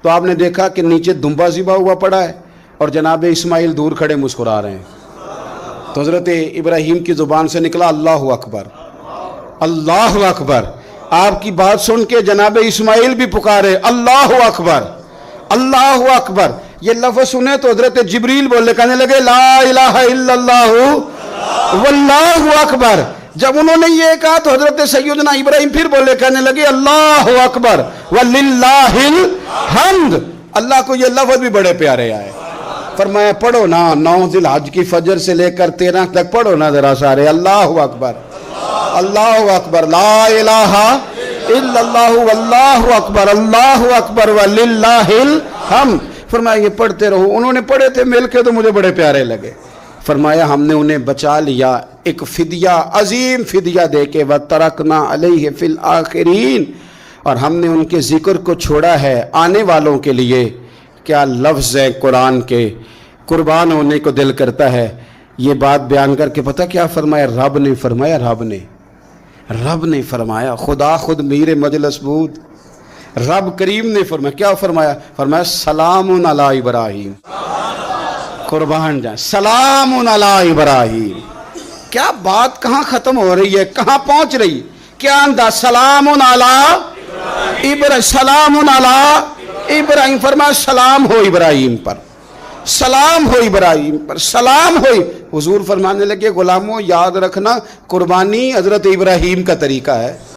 B: تو آپ نے دیکھا کہ نیچے دمبا ذبح ہوا پڑا ہے اور جناب اسماعیل دور کھڑے مسکرا رہے ہیں۔ تو حضرت ابراہیم کی زبان سے نکلا اللہ اکبر، اللہ اکبر۔ آپ کی بات سن کے جناب اسماعیل بھی پکارے اللہ اکبر، اللہ اکبر۔ یہ لفظ سنے تو حضرت جبریل بولے، کہنے لگے لا الہ الا اللہ واللہ اکبر۔ جب انہوں نے یہ کہا تو حضرت سیدنا ابراہیم پھر بولے، کہنے لگے اللہ اکبر وللہ الحمد۔ اللہ کو یہ لفظ بھی بڑے پیارے آئے۔ فرمایا پڑھو نا، 9 ذی الحج کی فجر سے لے کر 13 تک پڑھو نا ذرا سارے، اللہ اکبر اللہ اکبر، لا الہ الا اللہ واللہ اکبر، اللہ اکبر وللہ الحمد۔ فرمایا یہ پڑھتے رہو۔ انہوں نے پڑھے تھے مل کے تو مجھے بڑے پیارے لگے۔ فرمایا ہم نے انہیں بچا لیا ایک فدیہ، عظیم فدیہ دے کے، وَتَرَكْنَا عَلَيْهِ فِي الْآخِرِينَ، اور ہم نے ان کے ذکر کو چھوڑا ہے آنے والوں کے لیے۔ کیا لفظ ہے قرآن کے، قربان ہونے کو دل کرتا ہے۔ یہ بات بیان کر کے پتہ کیا فرمایا؟ رب نے فرمایا، رب نے فرمایا، خدا خود میر مجلس بود، رب کریم نے فرمایا، کیا فرمایا؟ فرمایا سلام علی ابراہیم، قربان جائیں، سلام علی ابراہیم۔ کیا بات کہاں ختم ہو رہی ہے، کہاں پہنچ رہی؟ کیا انداز؟ سلام علی ابراہیم، سلام علی ابراہیم۔ فرمایا سلام ہو ابراہیم پر، سلام ہو ابراہیم پر، سلام ہو۔ حضور فرمانے لگے غلاموں یاد رکھنا قربانی حضرت ابراہیم کا طریقہ ہے۔